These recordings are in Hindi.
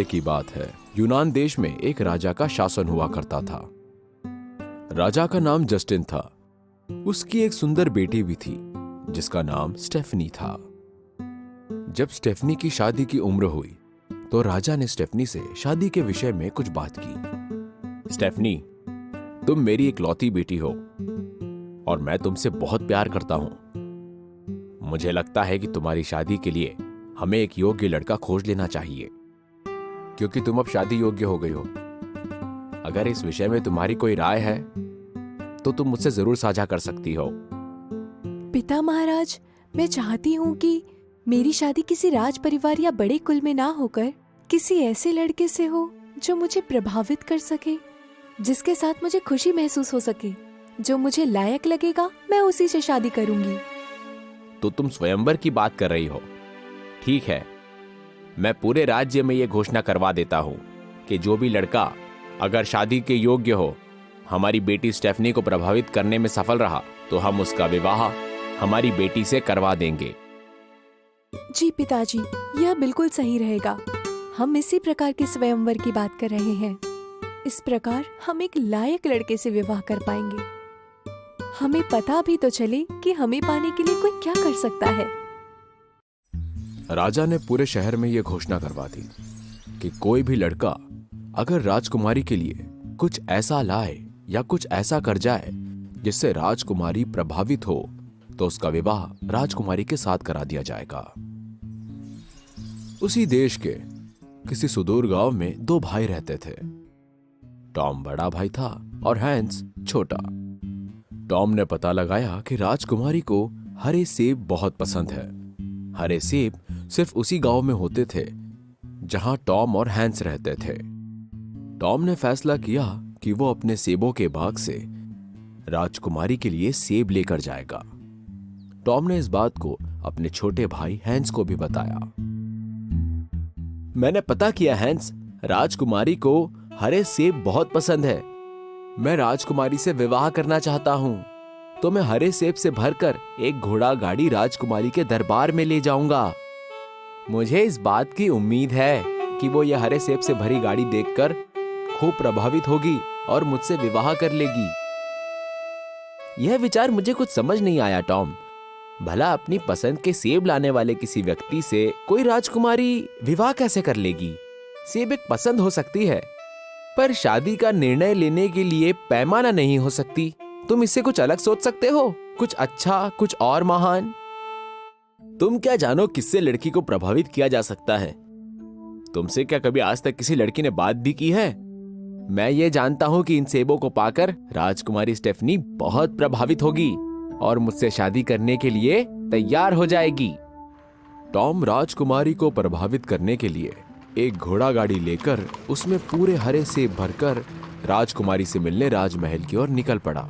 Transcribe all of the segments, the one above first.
की बात है, यूनान देश में एक राजा का शासन हुआ करता था। राजा का नाम जस्टिन था। उसकी एक सुंदर बेटी भी थी जिसका नाम स्टेफनी था। जब स्टेफनी की शादी की उम्र हुई तो राजा ने स्टेफनी से शादी के विषय में कुछ बात की। स्टेफनी, तुम मेरी इकलौती बेटी हो और मैं तुमसे बहुत प्यार करता हूं। मुझे लगता है कि तुम्हारी शादी के लिए हमें एक योग्य लड़का खोज लेना चाहिए, क्योंकि तुम अब शादी योग्य हो गई हो। अगर इस विषय में तुम्हारी कोई राय है तो तुम मुझसे जरूर साझा कर सकती हो। पिता महाराज, मैं चाहती हूँ कि मेरी शादी किसी राज परिवार या बड़े कुल में ना होकर किसी ऐसे लड़के से हो जो मुझे प्रभावित कर सके, जिसके साथ मुझे खुशी महसूस हो सके। जो मुझे लायक लगेगा मैं उसी से शादी करूंगी। तो तुम स्वयंवर की बात कर रही हो? ठीक है, मैं पूरे राज्य में यह घोषणा करवा देता हूं कि जो भी लड़का अगर शादी के योग्य हो, हमारी बेटी स्टेफनी को प्रभावित करने में सफल रहा, तो हम उसका विवाह हमारी बेटी से करवा देंगे। जी पिताजी, यह बिल्कुल सही रहेगा। हम इसी प्रकार के स्वयंवर की बात कर रहे हैं। इस प्रकार हम एक लायक लड़के से विवाह कर पाएंगे। हमें पता भी तो चले कि हमें पाने के लिए कोई क्या कर सकता है। राजा ने पूरे शहर में यह घोषणा करवा दी कि कोई भी लड़का अगर राजकुमारी के लिए कुछ ऐसा लाए या कुछ ऐसा कर जाए जिससे राजकुमारी प्रभावित हो, तो उसका विवाह राजकुमारी के साथ करा दिया जाएगा। उसी देश के किसी सुदूर गांव में दो भाई रहते थे। टॉम बड़ा भाई था और हैंस छोटा। टॉम ने पता लगाया कि राजकुमारी को हरे सेब बहुत पसंद है। हरे सेब सिर्फ उसी गांव में होते थे जहां टॉम और हैंस रहते थे। टॉम ने फैसला किया कि वो अपने सेबों के बाग से राजकुमारी के लिए सेब लेकर जाएगा। टॉम ने इस बात को अपने छोटे भाई हैंस को भी बताया। मैंने पता किया हैंस, राजकुमारी को हरे सेब बहुत पसंद है। मैं राजकुमारी से विवाह करना चाहता हूं, तो मैं हरे सेब से भरकर एक घोड़ा गाड़ी राजकुमारी के दरबार में ले जाऊंगा। मुझे इस बात की उम्मीद है कि वो यह हरे सेब से भरी गाड़ी देखकर खूब प्रभावित होगी और मुझसे विवाह कर लेगी। यह विचार मुझे कुछ समझ नहीं आया टॉम। भला अपनी पसंद के सेब लाने वाले किसी व्यक्ति से कोई राजकुमारी विवाह कैसे कर लेगी? सेब एक पसंद हो सकती है, पर शादी का निर्णय लेने के लिए पैमाना नहीं हो सकती। तुम इससे कुछ अलग सोच सकते हो, कुछ अच्छा, कुछ और महान। तुम क्या जानो किससे लड़की को प्रभावित किया जा सकता है? तुमसे क्या कभी आज तक किसी लड़की ने बात भी की है? मैं ये जानता हूं कि इन सेबों को पाकर राजकुमारी स्टेफनी बहुत प्रभावित होगी और मुझसे शादी करने के लिए तैयार हो जाएगी। टॉम राजकुमारी को प्रभावित करने के लिए एक घोड़ा गाड़ी लेकर उसमें पूरे हरे सेब भरकर राजकुमारी से मिलने राजमहल की ओर निकल पड़ा।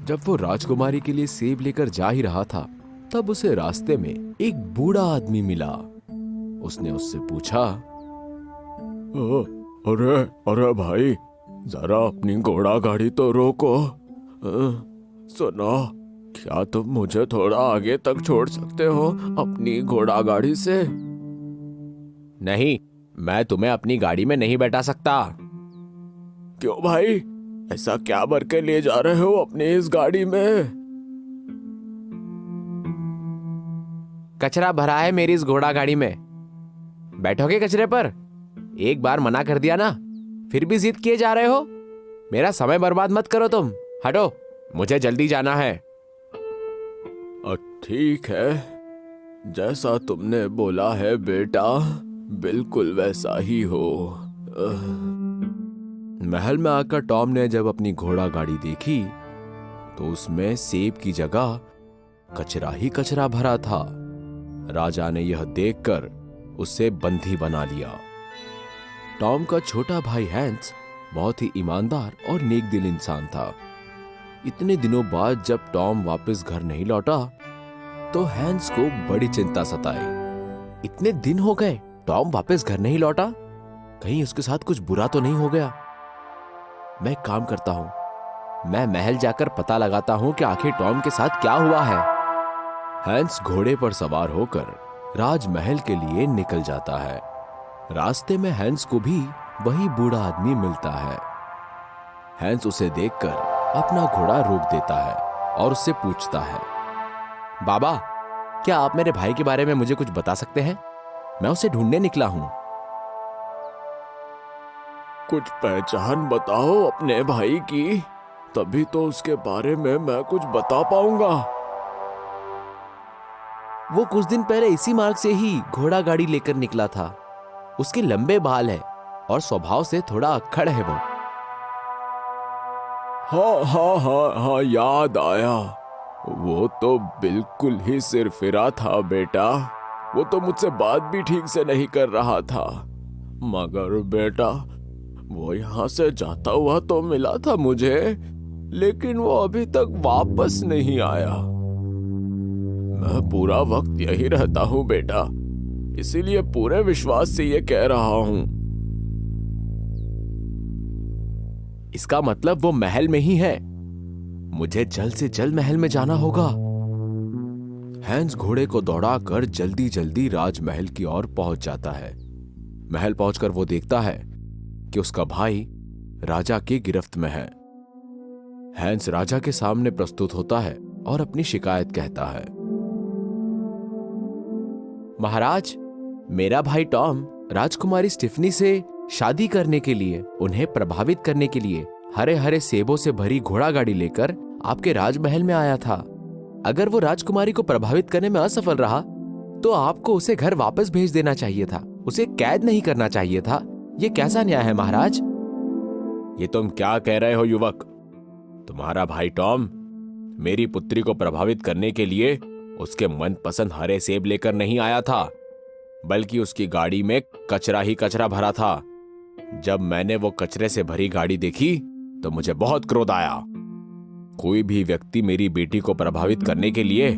जब वो राजकुमारी के लिए सेब लेकर जा ही रहा था, तब उसे रास्ते में एक बूढ़ा आदमी मिला। उसने उससे पूछा, अरे अरे भाई, जरा अपनी घोड़ा गाड़ी तो रोको। सुनो, क्या तुम मुझे थोड़ा आगे तक छोड़ सकते हो अपनी घोड़ा गाड़ी से? नहीं, मैं तुम्हें अपनी गाड़ी में नहीं बैठा सकता। क्यों भाई, ऐसा क्या भर के ले जा रहे हो अपनी इस गाड़ी में? कचरा भरा है मेरी इस घोड़ा गाड़ी में। बैठोगे कचरे पर? एक बार मना कर दिया ना, फिर भी जिद किए जा रहे हो। मेरा समय बर्बाद मत करो तुम, हटो, मुझे जल्दी जाना है। ठीक है, जैसा तुमने बोला है बेटा, बिल्कुल वैसा ही हो। महल में आकर टॉम ने जब अपनी घोड़ा गाड़ी देखी तो उसमें सेब की जगह कचरा ही कचरा भरा था। राजा ने यह देखकर उसे बंदी बना लिया। टॉम का छोटा भाई हैंस बहुत ही ईमानदार और नेक दिल इंसान था। इतने दिनों बाद जब टॉम वापस घर नहीं लौटा तो हैंस को बड़ी चिंता सताई। इतने दिन हो गए, टॉम वापस घर नहीं लौटा, कहीं उसके साथ कुछ बुरा तो नहीं हो गया? मैं एक काम करता हूं, मैं महल जाकर पता लगाता हूं कि आखिर टॉम के साथ क्या हुआ है। हैंस घोड़े पर सवार होकर राजमहल के लिए निकल जाता है। रास्ते में हैंस को भी वही बूढ़ा आदमी मिलता है। हैंस उसे देखकर अपना घोड़ा रोक देता है और उससे पूछता है, बाबा, क्या आप मेरे भाई के बारे में मुझे कुछ बता सकते हैं? मैं उसे ढूंढने निकला हूं। कुछ पहचान बताओ अपने भाई की, तभी तो उसके बारे में मैं कुछ बता पाऊंगा। वो कुछ दिन पहले इसी मार्ग से ही घोड़ा गाड़ी लेकर निकला था। उसके लंबे बाल है और स्वभाव से थोड़ा अक्खड़ है वो। हाँ, याद आया। वो तो बिल्कुल ही सिरफिरा था बेटा। वो तो मुझसे बात भी ठीक से नहीं कर रहा था। मगर बेटा, वो यहाँ से जाता हुआ तो मिला था मुझे, लेकिन वो अभी तक वापस नहीं आया। मैं पूरा वक्त यही रहता हूँ बेटा, इसीलिए पूरे विश्वास से ये कह रहा हूँ। इसका मतलब वो महल में ही है। मुझे जल्द से जल्द महल में जाना होगा। हैंस घोड़े को दौड़ाकर जल्दी जल्दी राजमहल की ओर पहुंच जाता है। महल पहुंचकर वो देखता है कि उसका भाई राजा की गिरफ्त में है। हैंस राजा के सामने प्रस्तुत होता है और अपनी शिकायत कहता है। महाराज, मेरा भाई टॉम राजकुमारी स्टिफनी से शादी करने के लिए, उन्हें प्रभावित करने के लिए हरे हरे सेबों से भरी घोड़ा गाड़ी लेकर आपके राजमहल में आया था। अगर वो राजकुमारी को प्रभावित करने में असफल रहा तो आपको उसे घर वापस भेज देना चाहिए था, उसे कैद नहीं करना चाहिए था। ये कैसा न्याय है महाराज? ये तुम क्या कह रहे हो युवक? तुम्हारा भाई टॉम मेरी पुत्री को प्रभावित करने के लिए उसके मनपसंद हरे सेब लेकर नहीं आया था, बल्कि उसकी गाड़ी में कचरा ही कचरा भरा था। जब मैंने वो कचरे से भरी गाड़ी देखी तो मुझे बहुत क्रोध आया। कोई भी व्यक्ति मेरी बेटी को प्रभावित करने के लिए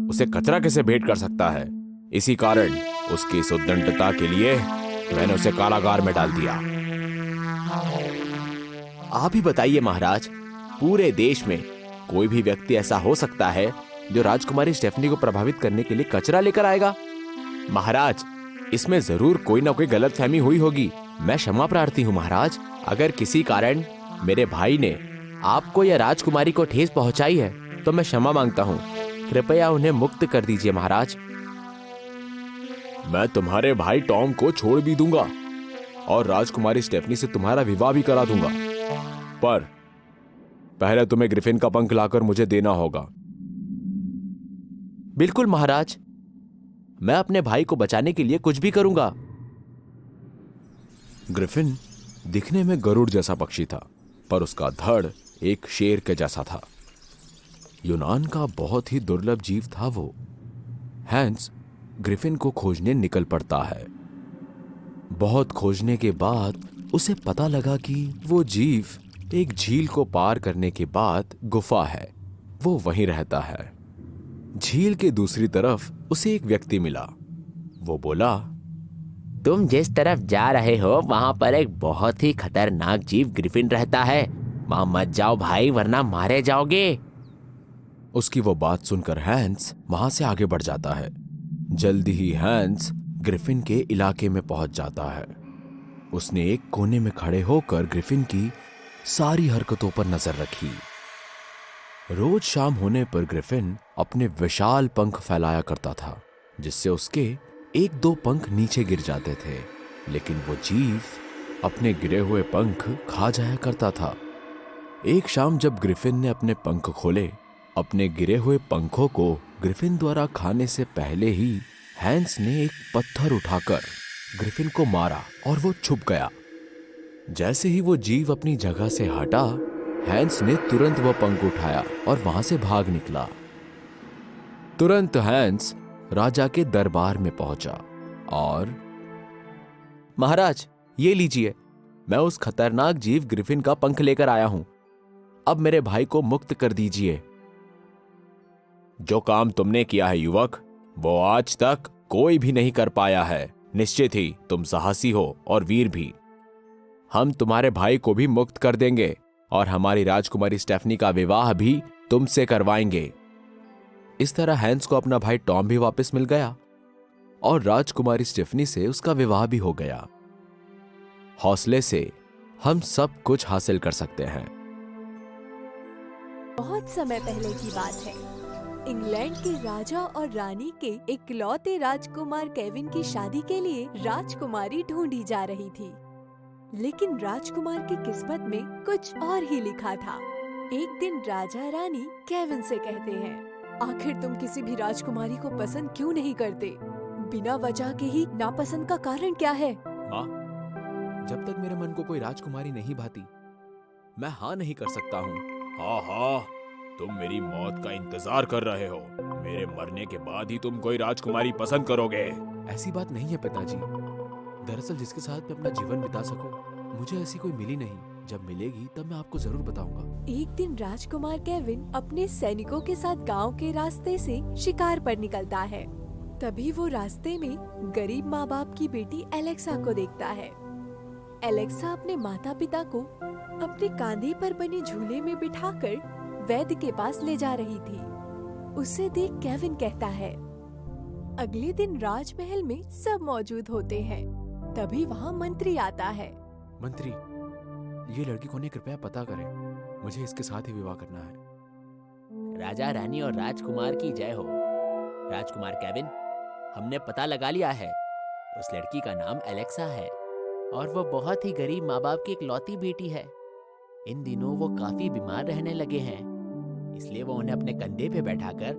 उसे कचरा कैसे भेंट कर सकता है? इसी कारण उसकी इस उद्दंडता के लिए मैंने उसे कारागार में डाल दिया। आप ही बताइए महाराज, पूरे देश में कोई भी व्यक्ति ऐसा हो सकता है जो राजकुमारी स्टेफनी को प्रभावित करने के लिए कचरा लेकर आएगा? महाराज, इसमें जरूर कोई ना कोई गलतफहमी हुई होगी। मैं क्षमा प्रार्थी हूँ महाराज। अगर किसी कारण मेरे भाई ने आपको या राजकुमारी को ठेस पहुंचाई है तो मैं क्षमा मांगता हूँ। कृपया उन्हें मुक्त कर दीजिए महाराज। मैं तुम्हारे भाई टॉम को छोड़ भी दूंगा और राजकुमारी स्टेफनी से तुम्हारा विवाह भी करा दूंगा, पर पहले तुम्हें ग्रिफिन का पंख लाकर मुझे देना होगा। बिल्कुल महाराज, मैं अपने भाई को बचाने के लिए कुछ भी करूंगा। ग्रिफिन दिखने में गरुड़ जैसा पक्षी था, पर उसका धड़ एक शेर के जैसा था। यूनान का बहुत ही दुर्लभ जीव था वो। हैंस ग्रिफिन को खोजने निकल पड़ता है। बहुत खोजने के बाद उसे पता लगा कि वो जीव एक झील को पार करने के बाद गुफा है, वो वहीं रहता है। झील के दूसरी तरफ उसे एक व्यक्ति मिला। वो बोला, तुम जिस तरफ जा रहे हो वहां पर एक बहुत ही खतरनाक जीव ग्रिफिन रहता है। वहां मत जाओ भाई, वरना मारे जाओगे। उसकी वो बात सुनकर हैंस वहां से आगे बढ़ जाता है। जल्दी ही हैंस ग्रिफिन के इलाके में पहुंच जाता है। उसने एक कोने में खड़े होकर ग्रिफिन की सारी हरकतों पर नजर रखी। रोज शाम होने पर ग्रिफिन अपने विशाल पंख फैलाया करता था, जिससे उसके एक दो पंख नीचे गिर जाते थे, लेकिन वो जीव अपने गिरे हुए पंख खा जाया करता था। एक शाम जब ग्रिफिन ने अपने पंख खोले, अपने गिरे हुए पंखों को ग्रिफिन द्वारा खाने से पहले ही हैंस ने एक पत्थर उठाकर ग्रिफिन को मारा और वो छुप गया। जैसे ही वो जीव अपनी जगह से हटा, हैंस ने तुरंत वो पंख उठाया और वहां से भाग निकला। तुरंत हैंस राजा के दरबार में पहुंचा और, महाराज ये लीजिए, मैं उस खतरनाक जीव ग्रिफिन का पंख लेकर आया हूं। अब मेरे भाई को मुक्त कर दीजिए। जो काम तुमने किया है युवक, वो आज तक कोई भी नहीं कर पाया है। निश्चित ही तुम साहसी हो और वीर भी। हम तुम्हारे भाई को भी मुक्त कर देंगे और हमारी राजकुमारी स्टेफनी का विवाह भी तुमसे करवाएंगे। इस तरह हैंस को अपना भाई टॉम भी वापस मिल गया और राजकुमारी स्टेफनी से उसका विवाह भी हो गया। हौसले से हम सब कुछ हासिल कर सकते हैं। बहुत समय पहले की बात है। इंग्लैंड के राजा और रानी के इकलौते राजकुमार केविन की शादी के लिए राजकुमारी ढूंढी जा रही थी। लेकिन राजकुमार की किस्मत में कुछ और ही लिखा था। एक दिन राजा रानी केविन से कहते हैं, आखिर तुम किसी भी राजकुमारी को पसंद क्यों नहीं करते? बिना वजह के ही नापसंद का कारण क्या है? माँ, जब तक मेरे मन को कोई राजकुमारी नहीं भाती, मैं हाँ नहीं कर सकता हूँ। हाँ हाँ, तुम मेरी मौत का इंतजार कर रहे हो। मेरे मरने के बाद ही तुम कोई राजकुमारी पसंद करोगे। ऐसी बात नहीं है पिताजी। दरअसल जिसके साथ मैं अपना जीवन बिता सकूं, मुझे ऐसी कोई मिली नहीं। जब मिलेगी तब मैं आपको जरूर बताऊंगा। एक दिन राजकुमार केविन अपने सैनिकों के साथ गांव के रास्ते से शिकार पर निकलता है। तभी वो रास्ते में गरीब माँ बाप की बेटी एलेक्सा को देखता है। एलेक्सा अपने माता पिता को अपने कांधे पर बने झूले में बिठाकर वैद्य के पास ले जा रही थी। उसे देख केविन कहता है। अगले दिन राजमहल में सब मौजूद होते हैं। तभी वहाँ मंत्री आता है। मंत्री, ये लड़की कौन है, कृपया पता करें। मुझे इसके साथ ही विवाह करना है। राजा रानी और राजकुमार की जय हो। राजकुमार केविन, हमने पता लगा लिया है। उस लड़की का नाम एलेक्सा है और वो बहुत ही गरीब माँ बाप की इकलौती बेटी है। इन दिनों वो काफी बीमार रहने लगे हैं, इसलिए वो उन्हें अपने कंधे पे बैठाकर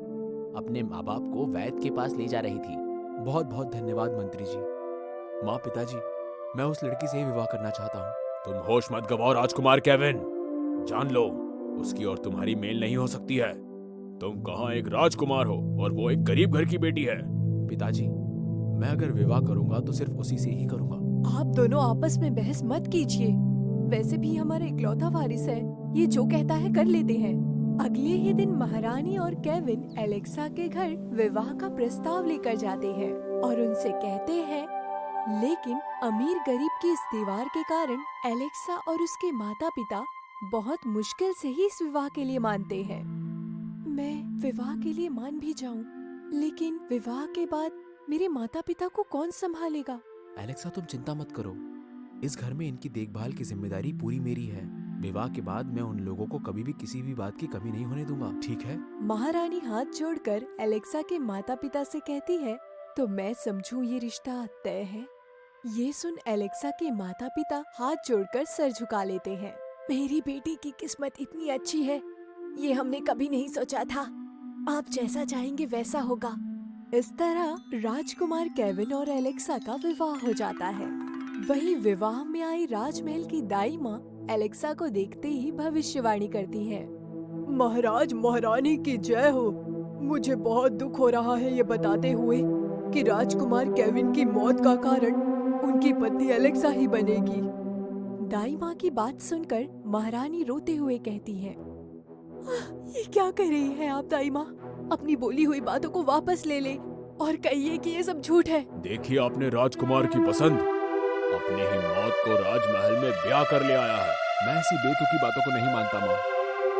अपने माँ बाप को वैद्य के पास ले जा रही थी। बहुत बहुत धन्यवाद मंत्री जी। माँ, पिताजी, मैं उस लड़की से ही विवाह करना चाहता हूँ। तुम होश मत गवाओ राजकुमार केविन। जान लो, उसकी और तुम्हारी मेल नहीं हो सकती है। तुम कहाँ एक राजकुमार हो और वो एक गरीब घर की बेटी है। पिताजी, मैं अगर विवाह करूंगा तो सिर्फ उसी से ही करूंगा। आप दोनों आपस में बहस मत कीजिए। वैसे भी हमारा इकलौता वारिस है, ये जो कहता है कर लेते हैं। अगले ही दिन महारानी और केविन एलेक्सा के घर विवाह का प्रस्ताव लेकर जाते हैं और उनसे कहते हैं, लेकिन अमीर गरीब की इस दीवार के कारण एलेक्सा और उसके माता पिता बहुत मुश्किल से ही इस विवाह के लिए मानते हैं। मैं विवाह के लिए मान भी जाऊं, लेकिन विवाह के बाद मेरे माता पिता को कौन संभालेगा? एलेक्सा, तुम चिंता मत करो। इस घर में इनकी देखभाल की जिम्मेदारी पूरी मेरी है। विवाह के बाद मैं उन लोगों को कभी भी किसी भी बात की कमी नहीं होने दूंगा, ठीक है? महारानी हाथ जोड़कर एलेक्सा के माता पिता से कहती है, तो मैं समझूं ये रिश्ता तय है। ये सुन एलेक्सा के माता पिता हाथ जोड़कर सर झुका लेते हैं। मेरी बेटी की किस्मत इतनी अच्छी है, ये हमने कभी नहीं सोचा था। आप जैसा चाहेंगे वैसा होगा। इस तरह राजकुमार केविन और एलेक्सा का विवाह हो जाता है। वही विवाह में आई राजमहल की दाई माँ एलेक्सा को देखते ही भविष्यवाणी करती है। महाराज महारानी की जय हो। मुझे बहुत दुख हो रहा है ये बताते हुए कि राजकुमार केविन की मौत का कारण उनकी पत्नी एलेक्सा ही बनेगी। दाई माँ की बात सुनकर महारानी रोते हुए कहती है, ये क्या कर रही है आप दाई माँ? अपनी बोली हुई बातों को वापस ले ले और कहिए कि ये सब झूठ है। देखिए, आपने राजकुमार की पसंद अपनी ही मौत को राजमहल में ब्याह कर ले आया है। मैं ऐसी बेतुकी बातों को नहीं मानता माँ।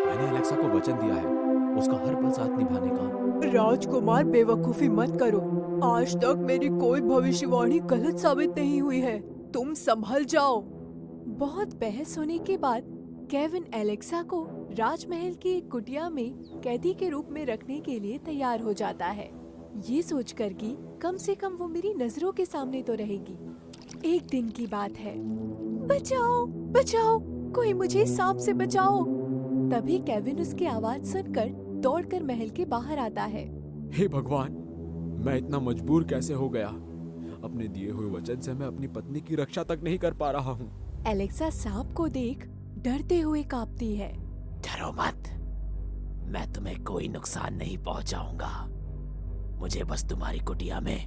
मैंने एलेक्सा को वचन दिया है उसका हर पल साथ निभाने का। राजकुमार, बेवकूफी मत करो। आज तक मेरी कोई भविष्यवाणी गलत साबित नहीं हुई है। तुम संभल जाओ। बहुत बहस होने के बाद केविन एलेक्सा को राजमहल की एक कुटिया में कैदी के रूप में रखने के लिए तैयार हो जाता है, ये सोचकर कि कम से कम वो मेरी नजरों के सामने तो रहेगी। एक दिन की बात है। बचाओ बचाओ, कोई मुझे सांप से बचाओ। तभी केविन उसकी आवाज सुनकर दौड़कर महल के बाहर आता है। हे भगवान, मैं इतना मजबूर कैसे हो गया? अपने दिए हुए वचन से मैं अपनी पत्नी की रक्षा तक नहीं कर पा रहा हूँ। एलेक्सा सांप को देख डरते हुए कांपती है। डरो मत, मैं तुम्हें कोई नुकसान नहीं पहुंचाऊंगा। मुझे बस तुम्हारी कुटिया में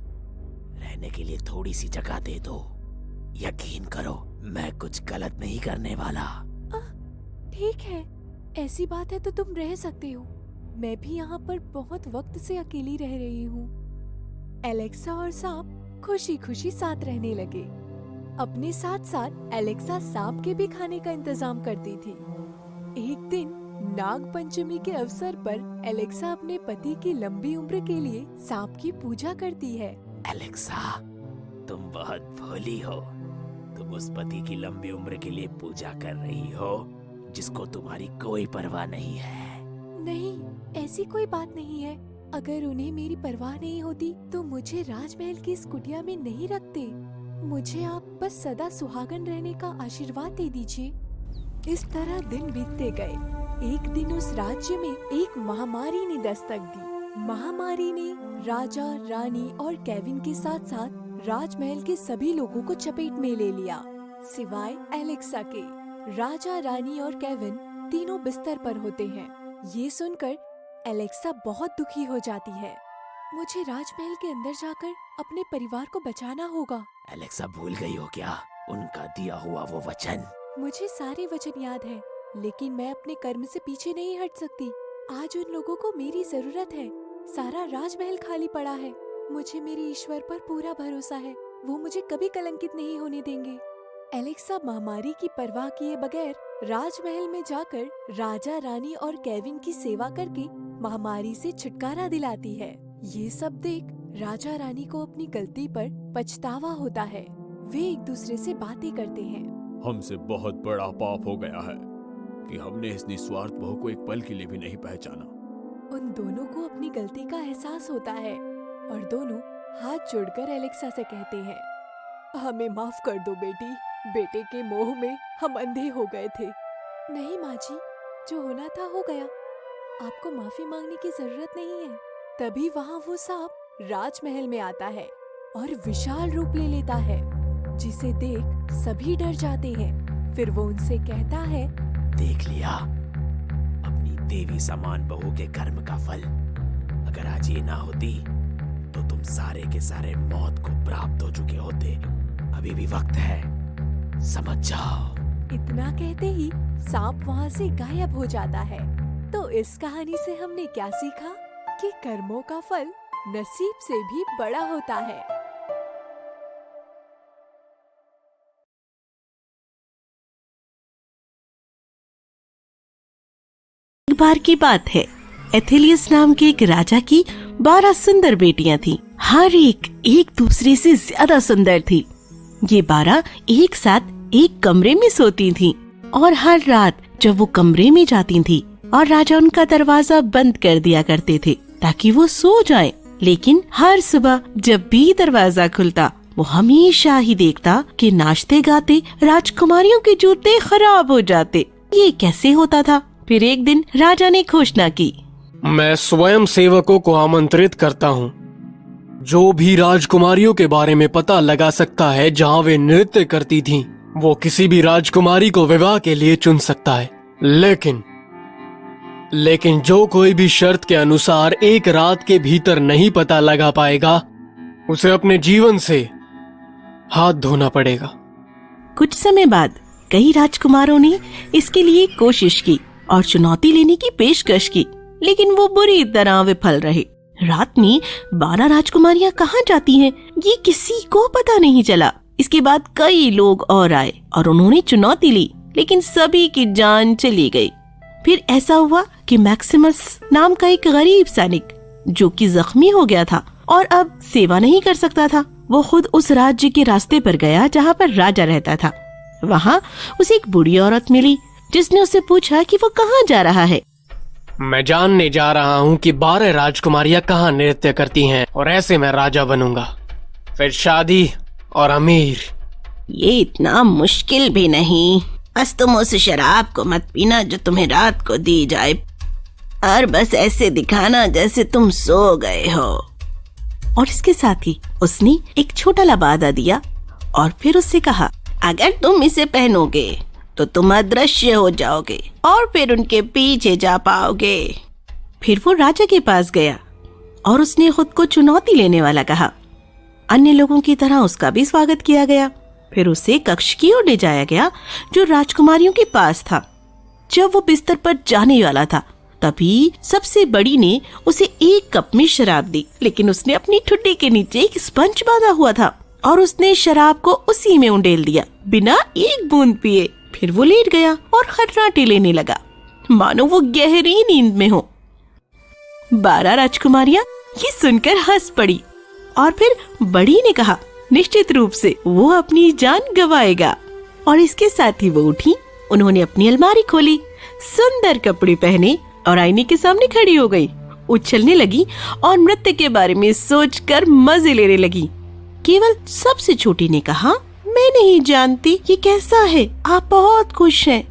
रहने के लिए थोड़ी सी जगह दे दो। यकीन करो, मैं कुछ गलत नहीं करने वाला। ठीक है, ऐसी बात है तो तुम रह सकते हो। मैं भी यहाँ पर बहुत वक्त से अकेली रह रही हूँ। एलेक्सा और सांप खुशी खुशी साथ रहने लगे। अपने साथ साथ एलेक्सा सांप के भी खाने का इंतजाम करती थी। एक दिन नाग पंचमी के अवसर पर एलेक्सा अपने पति की लंबी उम्र के लिए सांप की पूजा करती है। एलेक्सा, तुम बहुत भोली हो। तुम उस पति की लंबी उम्र के लिए पूजा कर रही हो जिसको तुम्हारी कोई परवाह नहीं है। नहीं, ऐसी कोई बात नहीं है। अगर उन्हें मेरी परवाह नहीं होती तो मुझे राजमहल की इस कुटिया में नहीं रखते। मुझे आप बस सदा सुहागन रहने का आशीर्वाद दे दीजिए। इस तरह दिन बीतते गए। एक दिन उस राज्य में एक महामारी ने दस्तक दी। महामारी ने राजा, रानी और केविन के साथ साथ राजमहल के सभी लोगों को चपेट में ले लिया, सिवाय एलेक्सा के। राजा, रानी और केविन तीनों बिस्तर पर होते हैं। ये सुनकर एलेक्सा बहुत दुखी हो जाती है। मुझे राजमहल के अंदर जाकर अपने परिवार को बचाना होगा। एलेक्सा, भूल गई हो क्या उनका दिया हुआ वो वचन? मुझे सारे वचन याद है, लेकिन मैं अपने कर्म से पीछे नहीं हट सकती। आज उन लोगों को मेरी जरूरत है। सारा राजमहल खाली पड़ा है। मुझे मेरे ईश्वर पर पूरा भरोसा है, वो मुझे कभी कलंकित नहीं होने देंगे। एलेक्सा महामारी की परवाह किए बगैर राजमहल में जाकर राजा, रानी और केविन की सेवा करके महामारी से छुटकारा दिलाती है। ये सब देख राजा, रानी को अपनी गलती पर पछतावा होता है। वे एक दूसरे से बातें करते हैं। हमसे बहुत बड़ा पाप हो गया है कि हमने इस निस्वार्थ बहू को एक पल के लिए भी नहीं पहचाना। उन दोनों को अपनी गलती का एहसास होता है और दोनों हाथ जोड़कर एलेक्सा से कहते हैं, हमें माफ कर दो बेटी। बेटे के मोह में हम अंधे हो गए थे। नहीं माँ जी, जो होना था हो गया। आपको माफी मांगने की जरूरत नहीं है। तभी वहाँ वो सांप राजमहल में आता है और विशाल रूप ले लेता है, जिसे देख सभी डर जाते हैं। फिर वो उनसे कहता है, देख लिया अपनी देवी समान बहू के कर्म का फल। अगर आज ये ना होती तो तुम सारे के सारे मौत को प्राप्त हो चुके होते। अभी भी वक्त है, समझ जाओ। इतना कहते ही सांप वहाँ से गायब हो जाता है। तो इस कहानी से हमने क्या सीखा कि कर्मों का फल नसीब से भी बड़ा होता है। एक बार की बात है, एथेलियस नाम के एक राजा की 12 सुंदर बेटियां थीं। हर एक दूसरे से ज्यादा सुंदर थी। ये 12 एक साथ एक कमरे में सोती थीं और हर रात जब वो कमरे में जाती थीं और राजा उनका दरवाजा बंद कर दिया करते थे ताकि वो सो जाएं, लेकिन हर सुबह जब भी दरवाजा खुलता वो हमेशा ही देखता कि नाचते गाते राजकुमारियों के जूते खराब हो जाते। ये कैसे होता था? फिर एक दिन राजा ने घोषणा की, मैं स्वयं सेवकों को आमंत्रित करता हूँ। जो भी राजकुमारियों के बारे में पता लगा सकता है जहाँ वे नृत्य करती थीं, वो किसी भी राजकुमारी को विवाह के लिए चुन सकता है। लेकिन जो कोई भी शर्त के अनुसार एक रात के भीतर नहीं पता लगा पाएगा, उसे अपने जीवन से हाथ धोना पड़ेगा। कुछ समय बाद कई राजकुमारों ने इसके लिए कोशिश की और चुनौती लेने की पेशकश की, लेकिन वो बुरी तरह विफल रहे। रात में 12 राजकुमारियां कहाँ जाती हैं, ये किसी को पता नहीं चला। इसके बाद कई लोग और आए और उन्होंने चुनौती ली, लेकिन सभी की जान चली गई। फिर ऐसा हुआ कि मैक्सिमस नाम का एक गरीब सैनिक, जो कि जख्मी हो गया था और अब सेवा नहीं कर सकता था, वो खुद उस राज्य के रास्ते पर गया जहाँ पर राजा रहता था। वहाँ उसे एक बूढ़ी औरत मिली जिसने उससे पूछा कि वो कहाँ जा रहा है। मैं जानने जा रहा हूँ कि 12 राजकुमारियां कहाँ नृत्य करती हैं और ऐसे मैं राजा बनूंगा, फिर शादी और अमीर। ये इतना मुश्किल भी नहीं, बस तुम उस शराब को मत पीना जो तुम्हें रात को दी जाए और बस ऐसे दिखाना जैसे तुम सो गए हो। और इसके साथ ही उसने एक छोटा लबादा दिया और फिर उससे कहा, अगर तुम इसे पहनोगे तो तुम अदृश्य हो जाओगे और फिर उनके पीछे जा पाओगे। फिर वो राजा के पास गया और उसने खुद को चुनौती लेने वाला कहा। अन्य लोगों की तरह उसका भी स्वागत किया गया। फिर उसे कक्ष की ओर ले जाया गया जो राजकुमारियों के पास था। जब वो बिस्तर पर जाने वाला था, तभी सबसे बड़ी ने उसे एक कप में शराब दी, लेकिन उसने अपनी ठुड्डी के नीचे एक स्पंज बांधा हुआ था और उसने शराब को उसी में उंडेल दिया बिना एक बूंद पिए। फिर वो लेट गया और खर्राटे लेने लगा, मानो वो गहरी नींद में हो। 12 राजकुमारियां ये सुनकर हंस पड़ी और फिर बड़ी ने कहा, निश्चित रूप से वो अपनी जान गंवाएगा। और इसके साथ ही वो उठी। उन्होंने अपनी अलमारी खोली, सुंदर कपड़े पहने और आईने के सामने खड़ी हो गई, उछलने लगी और नृत्य के बारे में सोचकर मजे लेने लगी। केवल सबसे छोटी ने कहा, मैं नहीं जानती ये कैसा है, आप बहुत खुश हैं,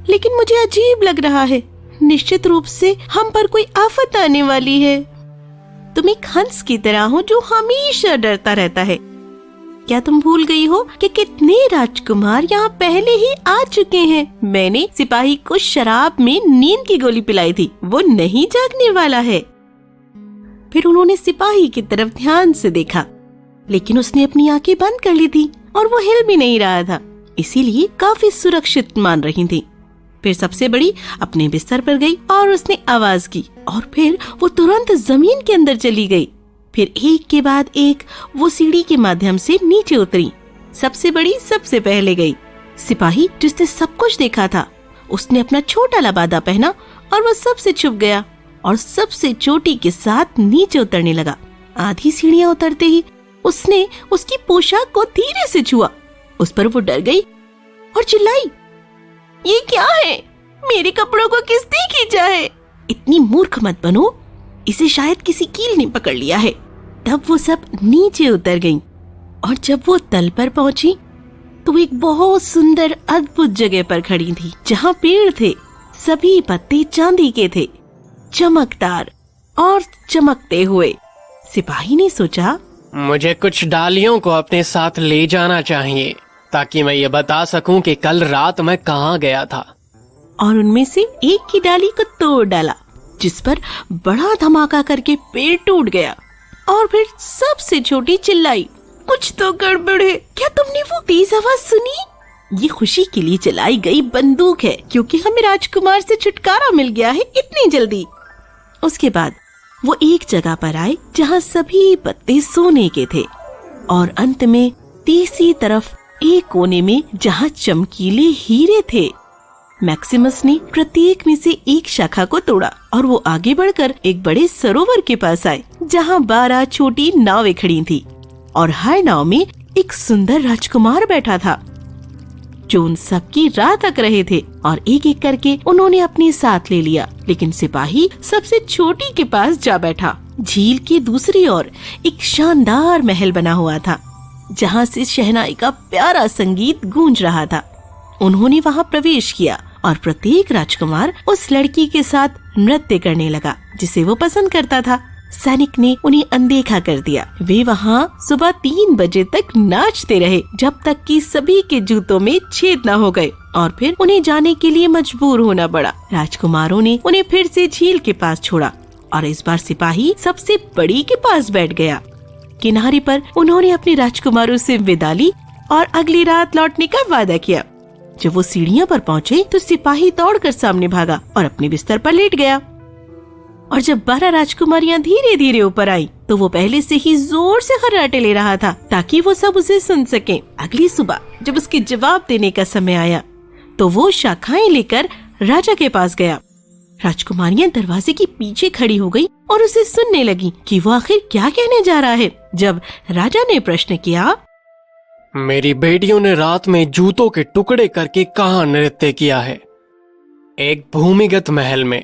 लेकिन मुझे अजीब लग रहा है। निश्चित रूप से हम पर कोई आफत आने वाली है। तुम एक हंस की तरह हो जो हमेशा डरता रहता है। क्या तुम भूल गई हो कि कितने राजकुमार यहाँ पहले ही आ चुके हैं? मैंने सिपाही को शराब में नींद की गोली पिलाई थी, वो नहीं जागने वाला है। फिर उन्होंने सिपाही की तरफ ध्यान से देखा, लेकिन उसने अपनी आंखें बंद कर ली थी और वो हिल भी नहीं रहा था, इसीलिए काफी सुरक्षित मान रही थी। फिर सबसे बड़ी अपने बिस्तर पर गई और उसने आवाज की और फिर वो तुरंत जमीन के अंदर चली गई। फिर एक के बाद एक वो सीढ़ी के माध्यम से नीचे उतरी। सबसे बड़ी सबसे पहले गई। सिपाही जिसने सब कुछ देखा था, उसने अपना छोटा लबादा पहना और वो सबसे छुप गया और सबसे चोटी के साथ नीचे उतरने लगा। आधी सीढ़ियां उतरते ही उसने उसकी पोशाक को धीरे से छुआ। उस पर वो डर गई और चिल्लाई, ये क्या है? मेरे कपड़ों को किसने खींचा है? इतनी मूर्ख मत बनो, इसे शायद किसी कील ने पकड़ लिया है। तब वो सब नीचे उतर गईं और जब वो तल पर पहुंची तो वो एक बहुत सुंदर अद्भुत जगह पर खड़ी थी, जहाँ पेड़ थे, सभी पत्ते चांदी के थे, चमकदार और चमकते हुए। सिपाही ने सोचा, मुझे कुछ डालियों को अपने साथ ले जाना चाहिए ताकि मैं ये बता सकूं कि कल रात मैं कहाँ गया था। और उनमें से एक की डाली को तोड़ डाला, जिस पर बड़ा धमाका करके पेड़ टूट गया। और फिर सबसे छोटी चिल्लाई, कुछ तो गड़बड़ है। क्या तुमने वो तेज आवाज सुनी? ये खुशी के लिए चलाई गई बंदूक है, क्योंकि हमें राजकुमार से छुटकारा मिल गया है इतनी जल्दी। उसके बाद वो एक जगह पर आए जहाँ सभी पत्ते सोने के थे और अंत में तीसरी तरफ एक कोने में जहाँ चमकीले हीरे थे। मैक्सिमस ने प्रत्येक में से एक शाखा को तोड़ा और वो आगे बढ़कर एक बड़े सरोवर के पास आए, जहाँ 12 छोटी नावें खड़ी थी और हर नाव में एक सुंदर राजकुमार बैठा था, जो उन सबकी राह तक रहे थे। और एक एक करके उन्होंने अपने साथ ले लिया, लेकिन सिपाही सबसे छोटी के पास जा बैठा। झील के दूसरी ओर एक शानदार महल बना हुआ था, जहाँ से शहनाई का प्यारा संगीत गूंज रहा था। उन्होंने वहाँ प्रवेश किया और प्रत्येक राजकुमार उस लड़की के साथ नृत्य करने लगा जिसे वो पसंद करता था। सैनिक ने उन्हें अनदेखा कर दिया। वे वहाँ सुबह 3 बजे तक नाचते रहे, जब तक कि सभी के जूतों में छेद न हो गए और फिर उन्हें जाने के लिए मजबूर होना पड़ा। राजकुमारों ने उन्हें फिर से झील के पास छोड़ा और इस बार सिपाही सबसे बड़ी के पास बैठ गया। किनारे पर उन्होंने अपने राजकुमारों से विदा ली और अगली रात लौटने का वादा किया। जब वो सीढ़ियों पर पहुँचे तो सिपाही दौड़कर सामने भागा और अपने बिस्तर पर लेट गया। और जब 12 राजकुमारियां धीरे धीरे ऊपर आई तो वो पहले से ही जोर से खर्राटे ले रहा था ताकि वो सब उसे सुन सकें। अगली सुबह जब उसके जवाब देने का समय आया तो वो शाखाएं लेकर राजा के पास गया। राजकुमारियां दरवाजे के पीछे खड़ी हो गई और उसे सुनने लगी कि वो आखिर क्या कहने जा रहा है। जब राजा ने प्रश्न किया, मेरी बेटियों ने रात में जूतों के टुकड़े करके कहाँ नृत्य किया है? एक भूमिगत महल में।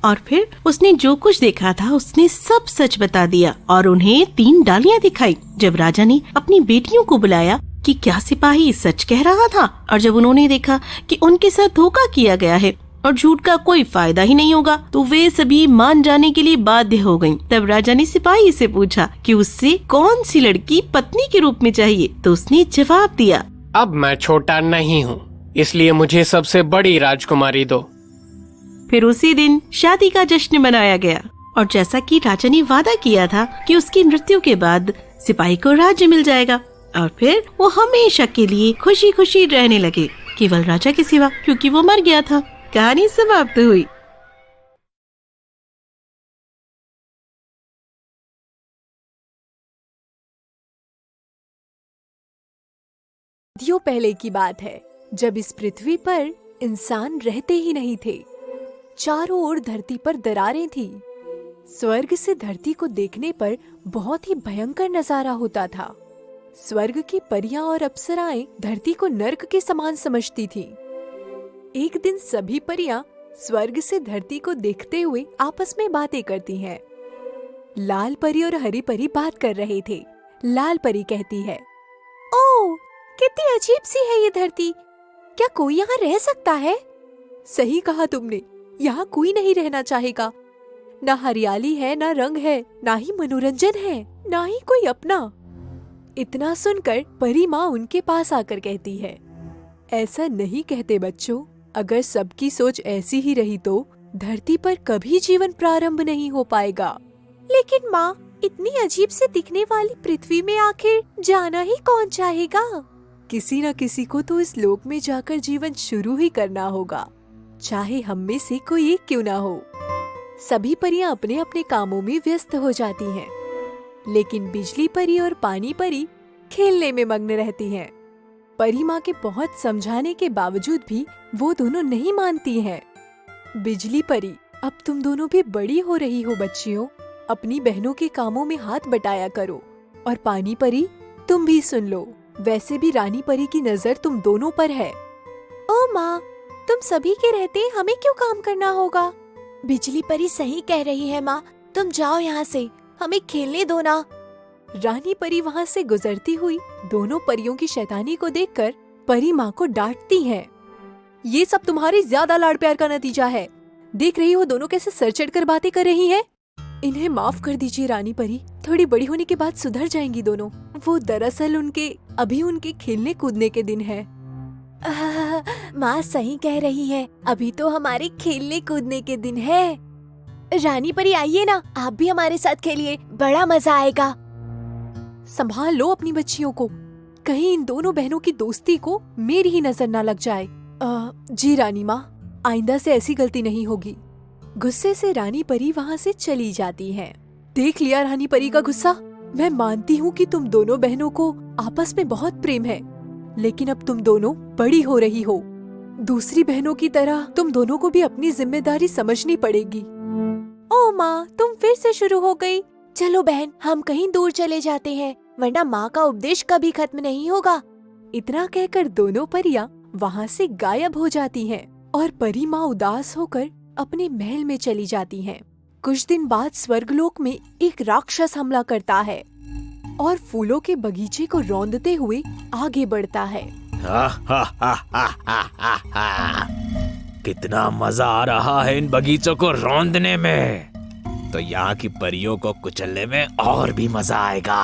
और फिर उसने जो कुछ देखा था उसने सब सच बता दिया और उन्हें 3 डालियां दिखाई। जब राजा ने अपनी बेटियों को बुलाया कि क्या सिपाही सच कह रहा था, और जब उन्होंने देखा कि उनके साथ धोखा किया गया है और झूठ का कोई फायदा ही नहीं होगा, तो वे सभी मान जाने के लिए बाध्य हो गयीं। तब राजा ने सिपाही से पूछा कि उससे कौन सी लड़की पत्नी के रूप में चाहिए, तो उसने जवाब दिया, अब मैं छोटा नहीं हूँ, इसलिए मुझे सबसे बड़ी राजकुमारी दो। फिर उसी दिन शादी का जश्न मनाया गया और जैसा कि राजा ने वादा किया था कि उसकी मृत्यु के बाद सिपाही को राज्य मिल जाएगा और फिर वो हमेशा के लिए खुशी खुशी रहने लगे, केवल राजा के सिवा, क्योंकि वो मर गया था। कहानी समाप्त हुई। सदियों पहले की बात है, जब इस पृथ्वी पर इंसान रहते ही नहीं थे। चारों ओर धरती पर दरारें थी, स्वर्ग से धरती को देखने पर बहुत ही भयंकर नजारा होता था। स्वर्ग की परियां और अप्सराएं धरती को नर्क के समान समझती थीं। एक दिन सभी परियां स्वर्ग से धरती को देखते हुए आपस में बातें करती हैं। लाल परी और हरी परी बात कर रहे थे। लाल परी कहती है, ओह, कितनी अजीब सी है ये धरती, क्या कोई यहाँ रह सकता है? सही कहा तुमने, यहाँ कोई नहीं रहना चाहेगा। ना हरियाली है, ना रंग है, ना ही मनोरंजन है, ना ही कोई अपना। इतना सुनकर परी माँ उनके पास आकर कहती है, ऐसा नहीं कहते बच्चों, अगर सबकी सोच ऐसी ही रही तो धरती पर कभी जीवन प्रारंभ नहीं हो पाएगा। लेकिन माँ, इतनी अजीब से दिखने वाली पृथ्वी में आखिर जाना ही कौन चाहेगा? किसी न किसी को तो इस लोक में जाकर जीवन शुरू ही करना होगा, चाहे हम में से कोई एक क्यों ना हो। सभी परियां अपने अपने कामों में व्यस्त हो जाती हैं, लेकिन बिजली परी और पानी परी खेलने में मग्न रहती हैं। परी माँ के बहुत समझाने के बावजूद भी वो दोनों नहीं मानती हैं। बिजली परी, अब तुम दोनों भी बड़ी हो रही हो बच्चियों, अपनी बहनों के कामों में हाथ बटाया करो। और पानी परी, तुम भी सुन लो, वैसे भी रानी परी की नजर तुम दोनों पर है। ओ माँ, तुम सभी के रहते हमें क्यों काम करना होगा? बिजली परी सही कह रही है माँ, तुम जाओ यहाँ से, हमें खेलने दो ना। रानी परी वहाँ से गुजरती हुई दोनों परियों की शैतानी को देखकर परी माँ को डांटती है। ये सब तुम्हारी ज्यादा लाड़ प्यार का नतीजा है। देख रही हो दोनों कैसे सर चढ़कर बातें कर रही हैं। इन्हें माफ कर दीजिए रानी परी, थोड़ी बड़ी होने के बाद सुधर जाएंगी दोनों। वो दरअसल अभी उनके खेलने कूदने के दिन है। माँ सही कह रही है, अभी तो हमारे खेलने कूदने के दिन है। रानी परी आइए ना, आप भी हमारे साथ खेलिए, बड़ा मजा आएगा। संभाल लो अपनी बच्चियों को, कहीं इन दोनों बहनों की दोस्ती को मेरी ही नजर ना लग जाए। जी रानी माँ, आइंदा से ऐसी गलती नहीं होगी। गुस्से से रानी परी वहाँ से चली जाती है। देख लिया रानी परी का गुस्सा। मैं मानती हूँ कि तुम दोनों बहनों को आपस में बहुत प्रेम है, लेकिन अब तुम दोनों बड़ी हो रही हो। दूसरी बहनों की तरह तुम दोनों को भी अपनी जिम्मेदारी समझनी पड़ेगी। ओ माँ, तुम फिर से शुरू हो गई। चलो बहन, हम कहीं दूर चले जाते हैं, वरना माँ का उपदेश कभी खत्म नहीं होगा। इतना कहकर दोनों परियां वहाँ से गायब हो जाती हैं और परी माँ उदास होकर अपने महल में चली जाती हैं। कुछ दिन बाद स्वर्गलोक में एक राक्षस हमला करता है और फूलों के बगीचे को रौंदते हुए आगे बढ़ता है। कितना मजा आ रहा है इन बगीचों को रौंदने में, तो यहाँ की परियों को कुचलने में और भी मजा आएगा।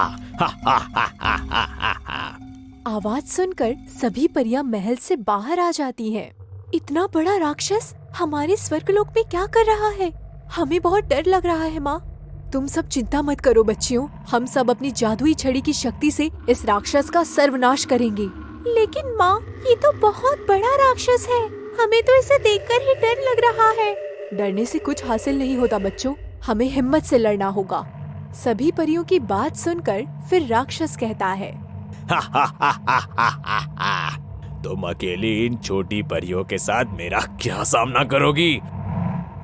आवाज सुनकर सभी परियां महल से बाहर आ जाती हैं। इतना बड़ा राक्षस हमारे स्वर्गलोक में क्या कर रहा है? हमें बहुत डर लग रहा है माँ। तुम सब चिंता मत करो बच्चियों, हम सब अपनी जादुई छड़ी की शक्ति से इस राक्षस का सर्वनाश करेंगे। लेकिन माँ, ये तो बहुत बड़ा राक्षस है, हमें तो इसे देखकर ही डर लग रहा है। डरने से कुछ हासिल नहीं होता बच्चों, हमें हिम्मत से लड़ना होगा। सभी परियों की बात सुनकर फिर राक्षस कहता है, तुम अकेली इन छोटी परियों के साथ मेरा क्या सामना करोगी?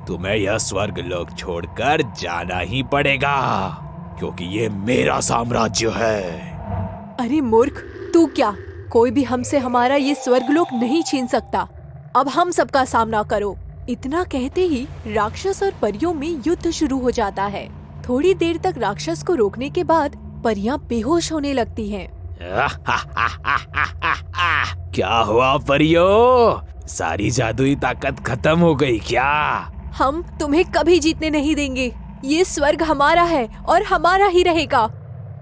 तुम्हें यह स्वर्ग लोक छोड़कर जाना ही पड़ेगा, क्योंकि ये मेरा साम्राज्य है। अरे मूर्ख, तू क्या, कोई भी हमसे हमारा ये स्वर्गलोक नहीं छीन सकता। अब हम सबका सामना करो। इतना कहते ही राक्षस और परियों में युद्ध शुरू हो जाता है। थोड़ी देर तक राक्षस को रोकने के बाद परियां बेहोश होने लगती हैं। क्या हुआ परियों? सारी जादुई ताकत खत्म हो गई क्या? हम तुम्हें कभी जीतने नहीं देंगे। ये स्वर्ग हमारा है और हमारा ही रहेगा।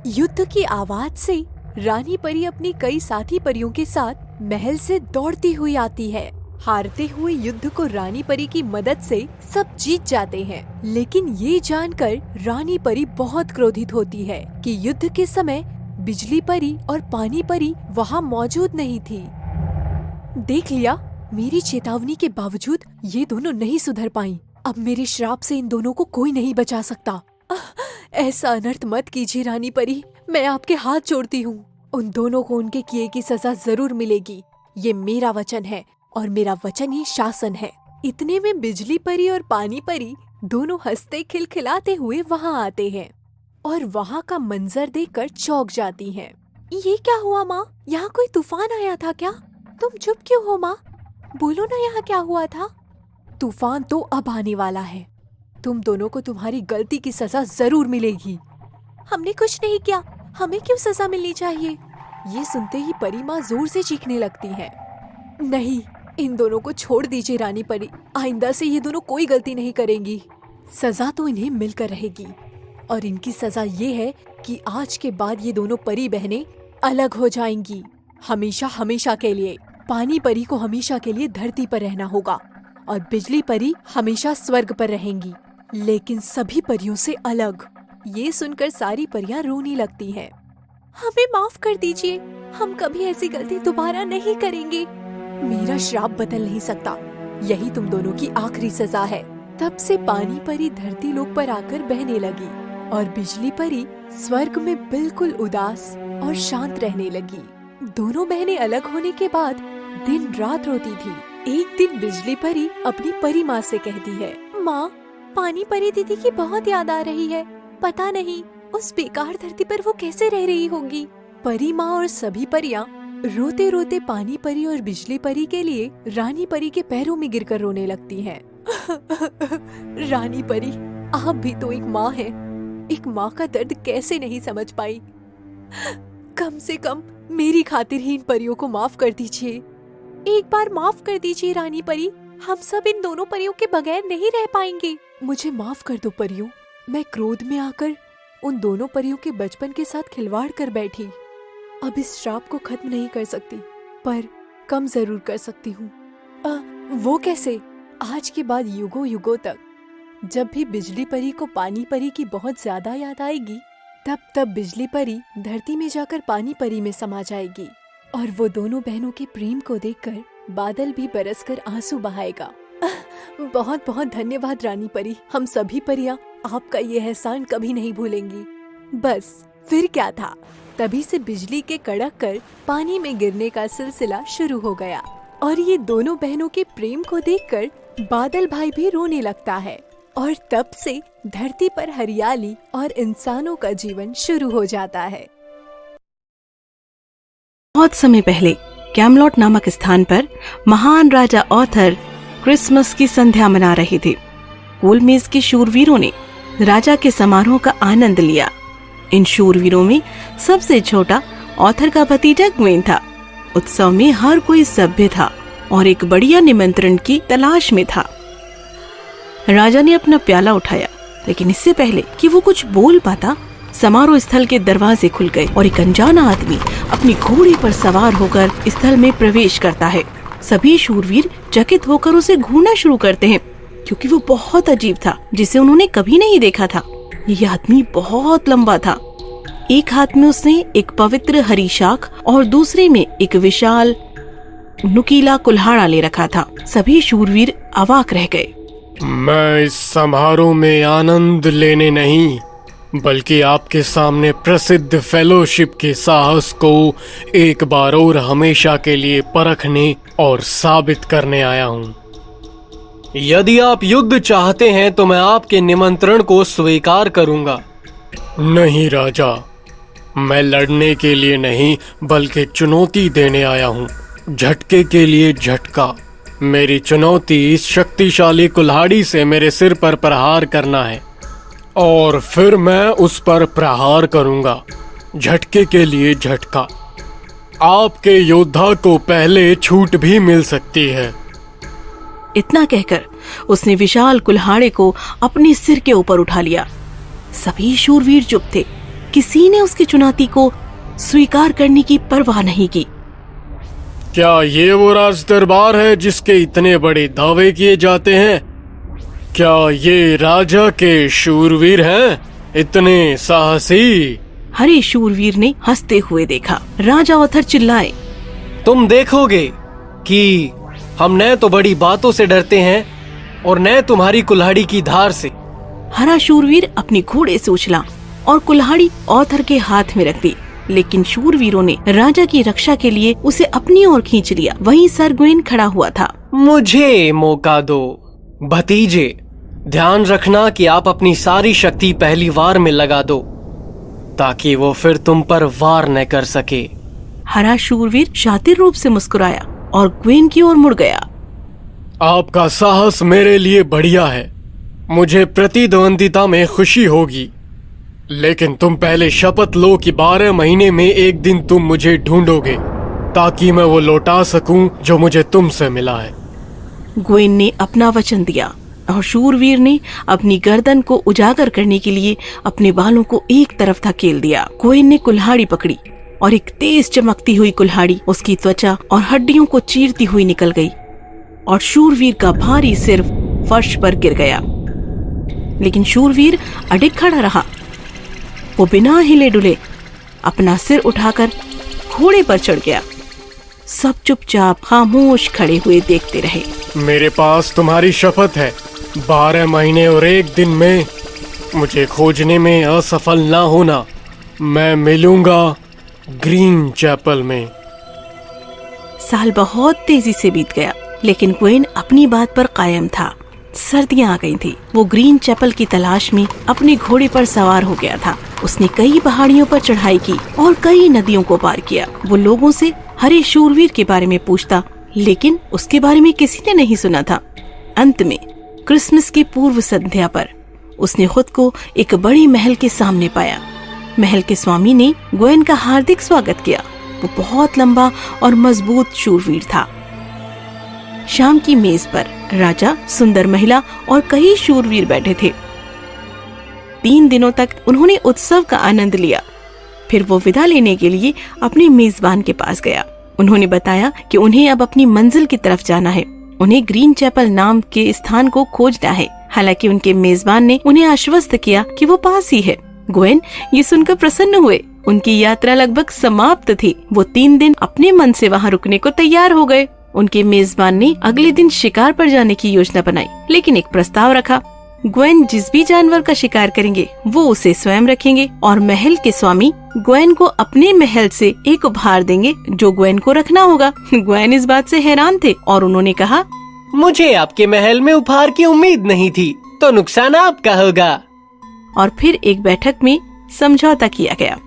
युद्ध की आवाज से रानी परी अपनी कई साथी परियों के साथ महल से दौड़ती हुई आती है। हारते हुए युद्ध को रानी परी की मदद से सब जीत जाते हैं, लेकिन ये जानकर रानी परी बहुत क्रोधित होती है कि युद्ध के समय बिजली परी और पानी परी वहाँ मौजूद नहीं थी। देख लिया, मेरी चेतावनी के बावजूद ये दोनों नहीं सुधर पाईं। अब मेरे श्राप से इन दोनों को कोई नहीं बचा सकता। ऐसा अनर्थ मत कीजिए रानी परी, मैं आपके हाथ जोड़ती हूँ। उन दोनों को उनके किए की सजा जरूर मिलेगी। ये मेरा वचन है और मेरा वचन ही शासन है। इतने में बिजली परी और पानी परी दोनों हंसते खिलखिलाते हुए वहाँ आते हैं और वहाँ का मंजर देखकर चौंक जाती हैं। ये क्या हुआ माँ? यहाँ कोई तूफान आया था क्या? तुम चुप क्यों हो माँ? बोलो ना यहाँ क्या हुआ था? तूफान तो अब आने वाला है। तुम दोनों को तुम्हारी गलती की सजा जरूर मिलेगी। हमने कुछ नहीं किया, हमें क्यों सजा मिलनी चाहिए? ये सुनते ही परी माँ जोर से चीखने लगती है। नहीं, इन दोनों को छोड़ दीजिए रानी परी। आइंदा से ये दोनों कोई गलती नहीं करेंगी। सजा तो इन्हें मिलकर रहेगी और इनकी सजा ये है कि आज के बाद ये दोनों परी बहनें अलग हो जाएंगी, हमेशा हमेशा के लिए। पानी परी को हमेशा के लिए धरती पर रहना होगा और बिजली परी हमेशा स्वर्ग पर रहेंगी, लेकिन सभी परियों से अलग। ये सुनकर सारी परियां रोने लगती हैं। हमें माफ कर दीजिए, हम कभी ऐसी गलती दोबारा नहीं करेंगे। मेरा श्राप बदल नहीं सकता, यही तुम दोनों की आखिरी सजा है। तब से पानी परी धरती लोक पर आकर बहने लगी और बिजली परी स्वर्ग में बिल्कुल उदास और शांत रहने लगी। दोनों बहनें अलग होने के बाद दिन रात रोती थी। एक दिन बिजली परी अपनी परी माँ से कहती है, माँ, पानी परी दीदी की बहुत याद आ रही है। पता नहीं उस बेकार धरती पर वो कैसे रह रही होगी। परी माँ और सभी परियां रोते रोते पानी परी और बिजली परी के लिए रानी परी के पैरों में गिरकर रोने लगती हैं। रानी परी, आप भी तो एक माँ हैं। एक माँ का दर्द कैसे नहीं समझ पाई। कम से कम मेरी खातिर ही इन परियों को माफ कर दीजिए। एक बार माफ कर दीजिए रानी परी, हम सब इन दोनों परियों के बगैर नहीं रह पाएंगे। मुझे माफ कर दो परियों, मैं क्रोध में आकर उन दोनों परियों के बचपन के साथ खिलवाड़ कर बैठी। अब इस श्राप को खत्म नहीं कर सकती, पर कम जरूर कर सकती हूँ। वो कैसे? आज के बाद युगों युगों तक जब भी बिजली परी को पानी परी की बहुत ज्यादा याद आएगी, तब बिजली परी धरती में जाकर पानी परी में समा जाएगी और वो दोनों बहनों के प्रेम को देखकर बादल भी बरसकर आंसू बहाएगा। बहुत बहुत धन्यवाद रानी परी, हम सभी परियां आपका ये एहसान कभी नहीं भूलेंगी। बस फिर क्या था, तभी से बिजली के कड़क कर पानी में गिरने का सिलसिला शुरू हो गया और ये दोनों बहनों के प्रेम को देखकर बादल भाई भी रोने लगता है और तब से धरती पर हरियाली और इंसानों का जीवन शुरू हो जाता है। बहुत समय पहले कैमलॉट नामक स्थान पर महान राजा आर्थर क्रिसमस की संध्या मना रहे थे। कोलमेज के शूरवीरों ने राजा के समारोह का आनंद लिया। इन शूरवीरों में सबसे छोटा आर्थर का भतीजा ग्वेन था। उत्सव में हर कोई सभ्य था और एक बढ़िया निमंत्रण की तलाश में था। राजा ने अपना प्याला उठाया, लेकिन इससे पहले कि वो कुछ बोल पाता, समारोह स्थल के दरवाजे खुल गए और एक अनजाना आदमी अपनी घोड़े पर सवार होकर स्थल में प्रवेश करता है। सभी शूरवीर चकित होकर उसे घूरना शुरू करते हैं, क्योंकि वो बहुत अजीब था, जिसे उन्होंने कभी नहीं देखा था। ये आदमी बहुत लंबा था। एक हाथ में उसने एक पवित्र हरी शाख और दूसरे में एक विशाल नुकीला कुल्हाड़ा ले रखा था। सभी शूरवीर अवाक रह गए। मैं इस समारोह में आनंद लेने नहीं, बल्कि आपके सामने प्रसिद्ध फेलोशिप के साहस को एक बार और हमेशा के लिए परखने और साबित करने आया हूँ। यदि आप युद्ध चाहते हैं तो मैं आपके निमंत्रण को स्वीकार करूंगा। नहीं राजा, मैं लड़ने के लिए नहीं बल्कि चुनौती देने आया हूँ। झटके के लिए झटका। मेरी चुनौती इस शक्तिशाली कुल्हाड़ी से मेरे सिर पर प्रहार करना है और फिर मैं उस पर प्रहार करूंगा। झटके के लिए झटका। आपके योद्धा को पहले छूट भी मिल सकती है। इतना कहकर उसने विशाल कुल्हाड़े को अपने सिर के ऊपर उठा लिया। सभी शूरवीर चुप थे। किसी ने उसकी चुनौती को स्वीकार करने की परवाह नहीं की। क्या ये वो राज दरबार है जिसके इतने बड़े दावे किए जाते हैं? क्या ये राजा के शूरवीर हैं, इतने साहसी? हरे शूरवीर ने हंसते हुए देखा। राजा आर्थर चिल्लाए, तुम देखोगे कि हम न तो बड़ी बातों से डरते हैं और न तुम्हारी कुल्हाड़ी की धार से। हरा शूरवीर अपनी घोड़े से उछला और कुल्हाड़ी आर्थर के हाथ में रख दी, लेकिन शूरवीरों ने राजा की रक्षा के लिए उसे अपनी ओर खींच लिया। वहीं सर ग्वेन खड़ा हुआ था। मुझे मौका दो भतीजे, ध्यान रखना कि आप अपनी सारी शक्ति पहली वार में लगा दो, ताकि वो फिर तुम पर वार न कर सके। हरा शूरवीर शातिर रूप से मुस्कुराया और ग्वेन की ओर मुड़ गया। आपका साहस मेरे लिए बढ़िया है, मुझे प्रतिद्वंदिता में खुशी होगी, लेकिन तुम पहले शपथ लो कि 12 महीने में एक दिन तुम मुझे ढूंढोगे, ताकि मैं वो लौटा सकूं जो मुझे तुमसे मिला है। ग्वेन ने अपना वचन दिया और शूरवीर ने अपनी गर्दन को उजागर करने के लिए अपने बालों को एक तरफ धकेल दिया। ग्वेन ने कुल्हाड़ी पकड़ी और एक तेज चमकती हुई कुल्हाड़ी उसकी त्वचा और हड्डियों को चीरती हुई निकल गई और शूरवीर का भारी सिर फर्श पर गिर गया। लेकिन शूरवीर अडिग खड़ा रहा। वो बिना हिले डुले अपना सिर उठाकर घोड़े पर चढ़ गया। सब चुपचाप खामोश खड़े हुए देखते रहे। मेरे पास तुम्हारी शपथ है, 12 महीने और एक दिन में मुझे खोजने में असफल ना होना, मैं मिलूंगा ग्रीन चैपल में। साल बहुत तेजी से बीत गया, लेकिन ग्वेन अपनी बात पर कायम था। सर्दियां आ गई थी। वो ग्रीन चैपल की तलाश में अपने घोड़े पर सवार हो गया था। उसने कई पहाड़ियों पर चढ़ाई की और कई नदियों को पार किया। वो लोगों से हरे शूरवीर के बारे में पूछता, लेकिन उसके बारे में किसी ने नहीं सुना था। अंत में क्रिसमस की पूर्व संध्या पर उसने खुद को एक बड़े महल के सामने पाया। महल के स्वामी ने ग्वेन का हार्दिक स्वागत किया। वो बहुत लंबा और मजबूत शूरवीर था। शाम की मेज पर राजा, सुंदर महिला और कई शूरवीर बैठे थे। 3 दिनों तक उन्होंने उत्सव का आनंद लिया। फिर वो विदा लेने के लिए अपने मेजबान के पास गया। उन्होंने बताया कि उन्हें अब अपनी मंजिल की तरफ जाना है। उन्हें ग्रीन चैपल नाम के स्थान को खोजना है। हालांकि उनके मेजबान ने उन्हें आश्वस्त किया कि वो पास ही है। ग्वेन ये सुनकर प्रसन्न हुए। उनकी यात्रा लगभग समाप्त थी। वो 3 दिन अपने मन से वहाँ रुकने को तैयार हो गए। उनके मेजबान ने अगले दिन शिकार पर जाने की योजना बनाई, लेकिन एक प्रस्ताव रखा। ग्वेन जिस भी जानवर का शिकार करेंगे वो उसे स्वयं रखेंगे और महल के स्वामी ग्वेन को अपने महल से एक उपहार देंगे जो ग्वेन को रखना होगा। ग्वेन इस बात से हैरान थे और उन्होंने कहा, मुझे आपके महल में उपहार की उम्मीद नहीं थी, तो नुकसान आपका होगा। और फिर एक बैठक में समझौता किया गया।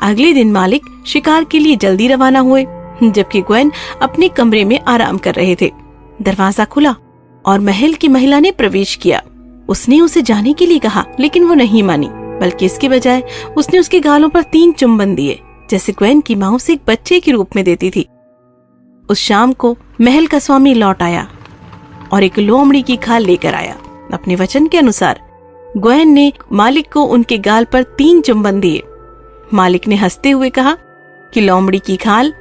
अगले दिन मालिक शिकार के लिए जल्दी रवाना हुए, जबकि ग्वेन अपने कमरे में आराम कर रहे थे। दरवाजा खुला और महल की महिला ने प्रवेश किया। उसने उसे जाने के लिए कहा, लेकिन वो नहीं मानी, बल्कि इसके बजाय उसने उसके गालों पर 3 चुम्बन दिए, जैसे ग्वेन की माँ उसे एक बच्चे के रूप में देती थी। उस शाम को महल का स्वामी लौट आया और एक लोमड़ी की खाल लेकर आया। अपने वचन के अनुसार ग्वेन ने मालिक को उनके गाल पर 3 चुम्बन दिए। मालिक ने हंसते हुए कहा कि लोमड़ी की खाल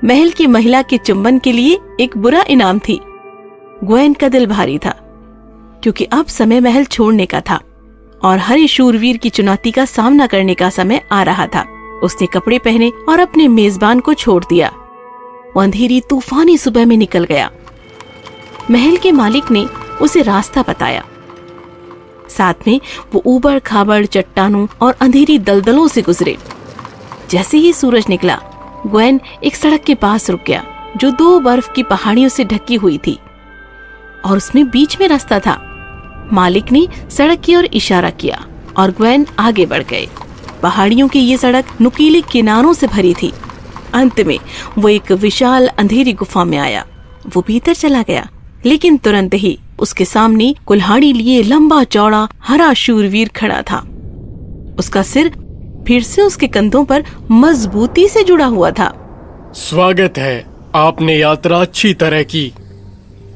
महल की महिला के चुंबन के लिए एक बुरा इनाम थी। ग्वेन का दिल भारी था, क्योंकि अब समय महल छोड़ने का था और हरे शूरवीर की चुनौती का सामना करने का समय आ रहा था। उसने कपड़े पहने और अपने मेजबान को छोड़ दिया। वो अंधेरी तूफानी सुबह में निकल गया। महल के मालिक ने उसे रास्ता बताया। साथ में वो ऊबड़ खाबड़ चट्टानों और अंधेरी दलदलों से गुजरे। जैसे ही सूरज निकला, ग्वेन एक सड़क के पास रुक गया जो 2 बर्फ की पहाड़ियों से ढकी हुई थी और उसमें बीच में रास्ता था। मालिक ने सड़क की ओर इशारा किया और ग्वेन आगे बढ़ गए। पहाड़ियों की ये सड़क नुकीले किनारों से भरी थी। अंत में वो एक विशाल अंधेरी गुफा में आया। वो भीतर चला गया, लेकिन तुरंत ही उसके सामने कुल्हाड़ी लिए लंबा चौड़ा हरा शूरवीर खड़ा था। उसका सिर फिर से उसके कंधों पर मजबूती से जुड़ा हुआ था। स्वागत है, आपने यात्रा अच्छी तरह की।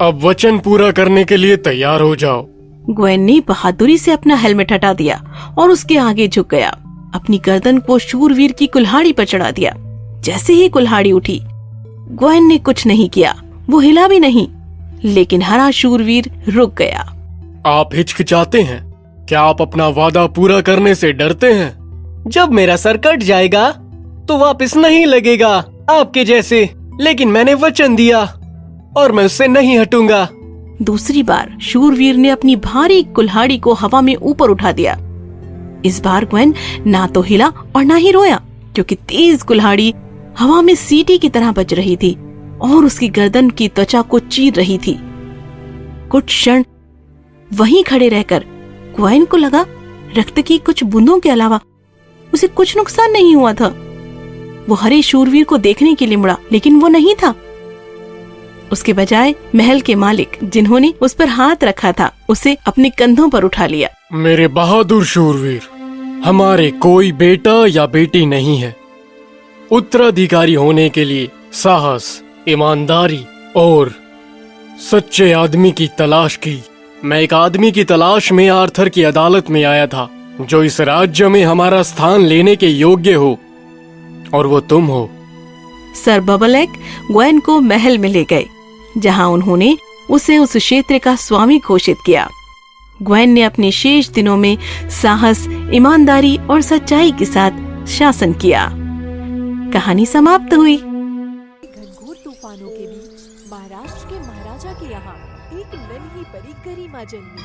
अब वचन पूरा करने के लिए तैयार हो जाओ। ग्वेन ने बहादुरी से अपना हेलमेट हटा दिया और उसके आगे झुक गया। अपनी गर्दन को शूरवीर की कुल्हाड़ी पर चढ़ा दिया। जैसे ही कुल्हाड़ी उठी, ग्वेन ने कुछ नहीं किया। वो हिला भी नहीं, लेकिन हरा शूरवीर रुक गया। आप हिचकिचाते हैं? क्या आप अपना वादा पूरा करने से डरते हैं? जब मेरा सर कट जाएगा तो वापस नहीं लगेगा आपके जैसे, लेकिन मैंने वचन दिया और मैं उससे नहीं हटूंगा। दूसरी बार शूरवीर ने अपनी भारी कुल्हाड़ी को हवा में ऊपर उठा दिया। इस बार ग्वेन ना तो हिला और ना ही रोया, क्योंकि तेज कुल्हाड़ी हवा में सीटी की तरह बज रही थी और उसकी गर्दन की त्वचा को चीर रही थी। कुछ क्षण वहीं खड़े रहकर ग्वाइन को लगा रक्त की कुछ बूंदों के अलावा उसे कुछ नुकसान नहीं हुआ था। वो हरे शूरवीर को देखने के लिए मुड़ा, लेकिन वो नहीं था। उसके बजाय महल के मालिक, जिन्होंने उस पर हाथ रखा था, उसे अपने कंधों पर उठा लिया। मेरे बहादुर शूरवीर, हमारे कोई बेटा या बेटी नहीं है। उत्तराधिकारी होने के लिए साहस, ईमानदारी और सच्चे आदमी की तलाश की। मैं एक आदमी की तलाश में आर्थर की अदालत में आया था, जो इस राज्य में हमारा स्थान लेने के योग्य हो, और वो तुम हो। सर बबलैक ग्वेन को महल में ले गए, जहां उन्होंने उसे उस क्षेत्र का स्वामी घोषित किया। ग्वेन ने अपने शेष दिनों में साहस, ईमानदारी और सच्चाई के साथ शासन किया। कहानी समाप्त हुई। घनघोर तूफानों के बीच महाराष्ट्र के महाराजा के यहाँ एक नन्ही परी गरिमा जन्मी।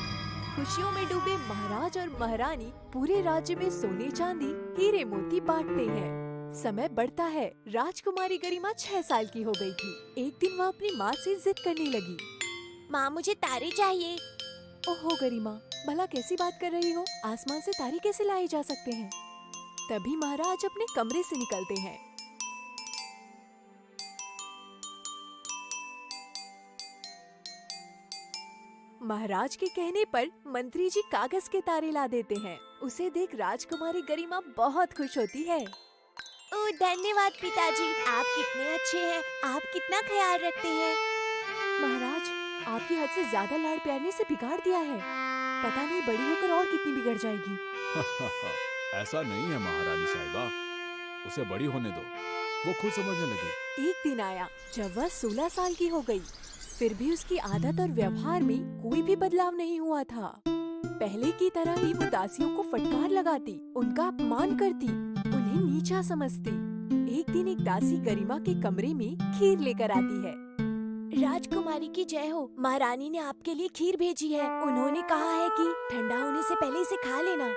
खुशियों में डूबे महाराज और महारानी पूरे राज्य में सोने चांदी, हीरे मोती बांटते हैं। समय बढ़ता है। राजकुमारी गरिमा 6 साल की हो गई थी। एक दिन वह अपनी माँ से जिद करने लगी। माँ, मुझे तारे चाहिए। ओहो गरिमा, भला कैसी बात कर रही हो? आसमान से तारे कैसे लाए जा सकते हैं? तभी महाराज अपने कमरे से निकलते हैं। महाराज के कहने पर मंत्री जी कागज के तारे ला देते हैं। उसे देख राजकुमारी गरिमा बहुत खुश होती है। ओह, धन्यवाद पिताजी, आप कितने अच्छे हैं। आप कितना ख्याल रखते हैं। महाराज, आपकी हद से ज्यादा लाड़ प्यार ने इसे बिगाड़ दिया है। पता नहीं बड़ी होकर और कितनी बिगड़ जाएगी। ऐसा नहीं है महारानी साहिबा, उसे बड़ी होने दो, वो खुद समझने लगे। एक दिन आया जब वह 16 साल की हो गई। फिर भी उसकी आदत और व्यवहार में कोई भी बदलाव नहीं हुआ था। पहले की तरह ही वो दासियों को फटकार लगाती, उनका अपमान करती, उन्हें नीचा समझती। एक दिन एक दासी गरिमा के कमरे में खीर लेकर आती है। राजकुमारी की जय हो, महारानी ने आपके लिए खीर भेजी है। उन्होंने कहा है कि ठंडा होने से पहले इसे खा लेना।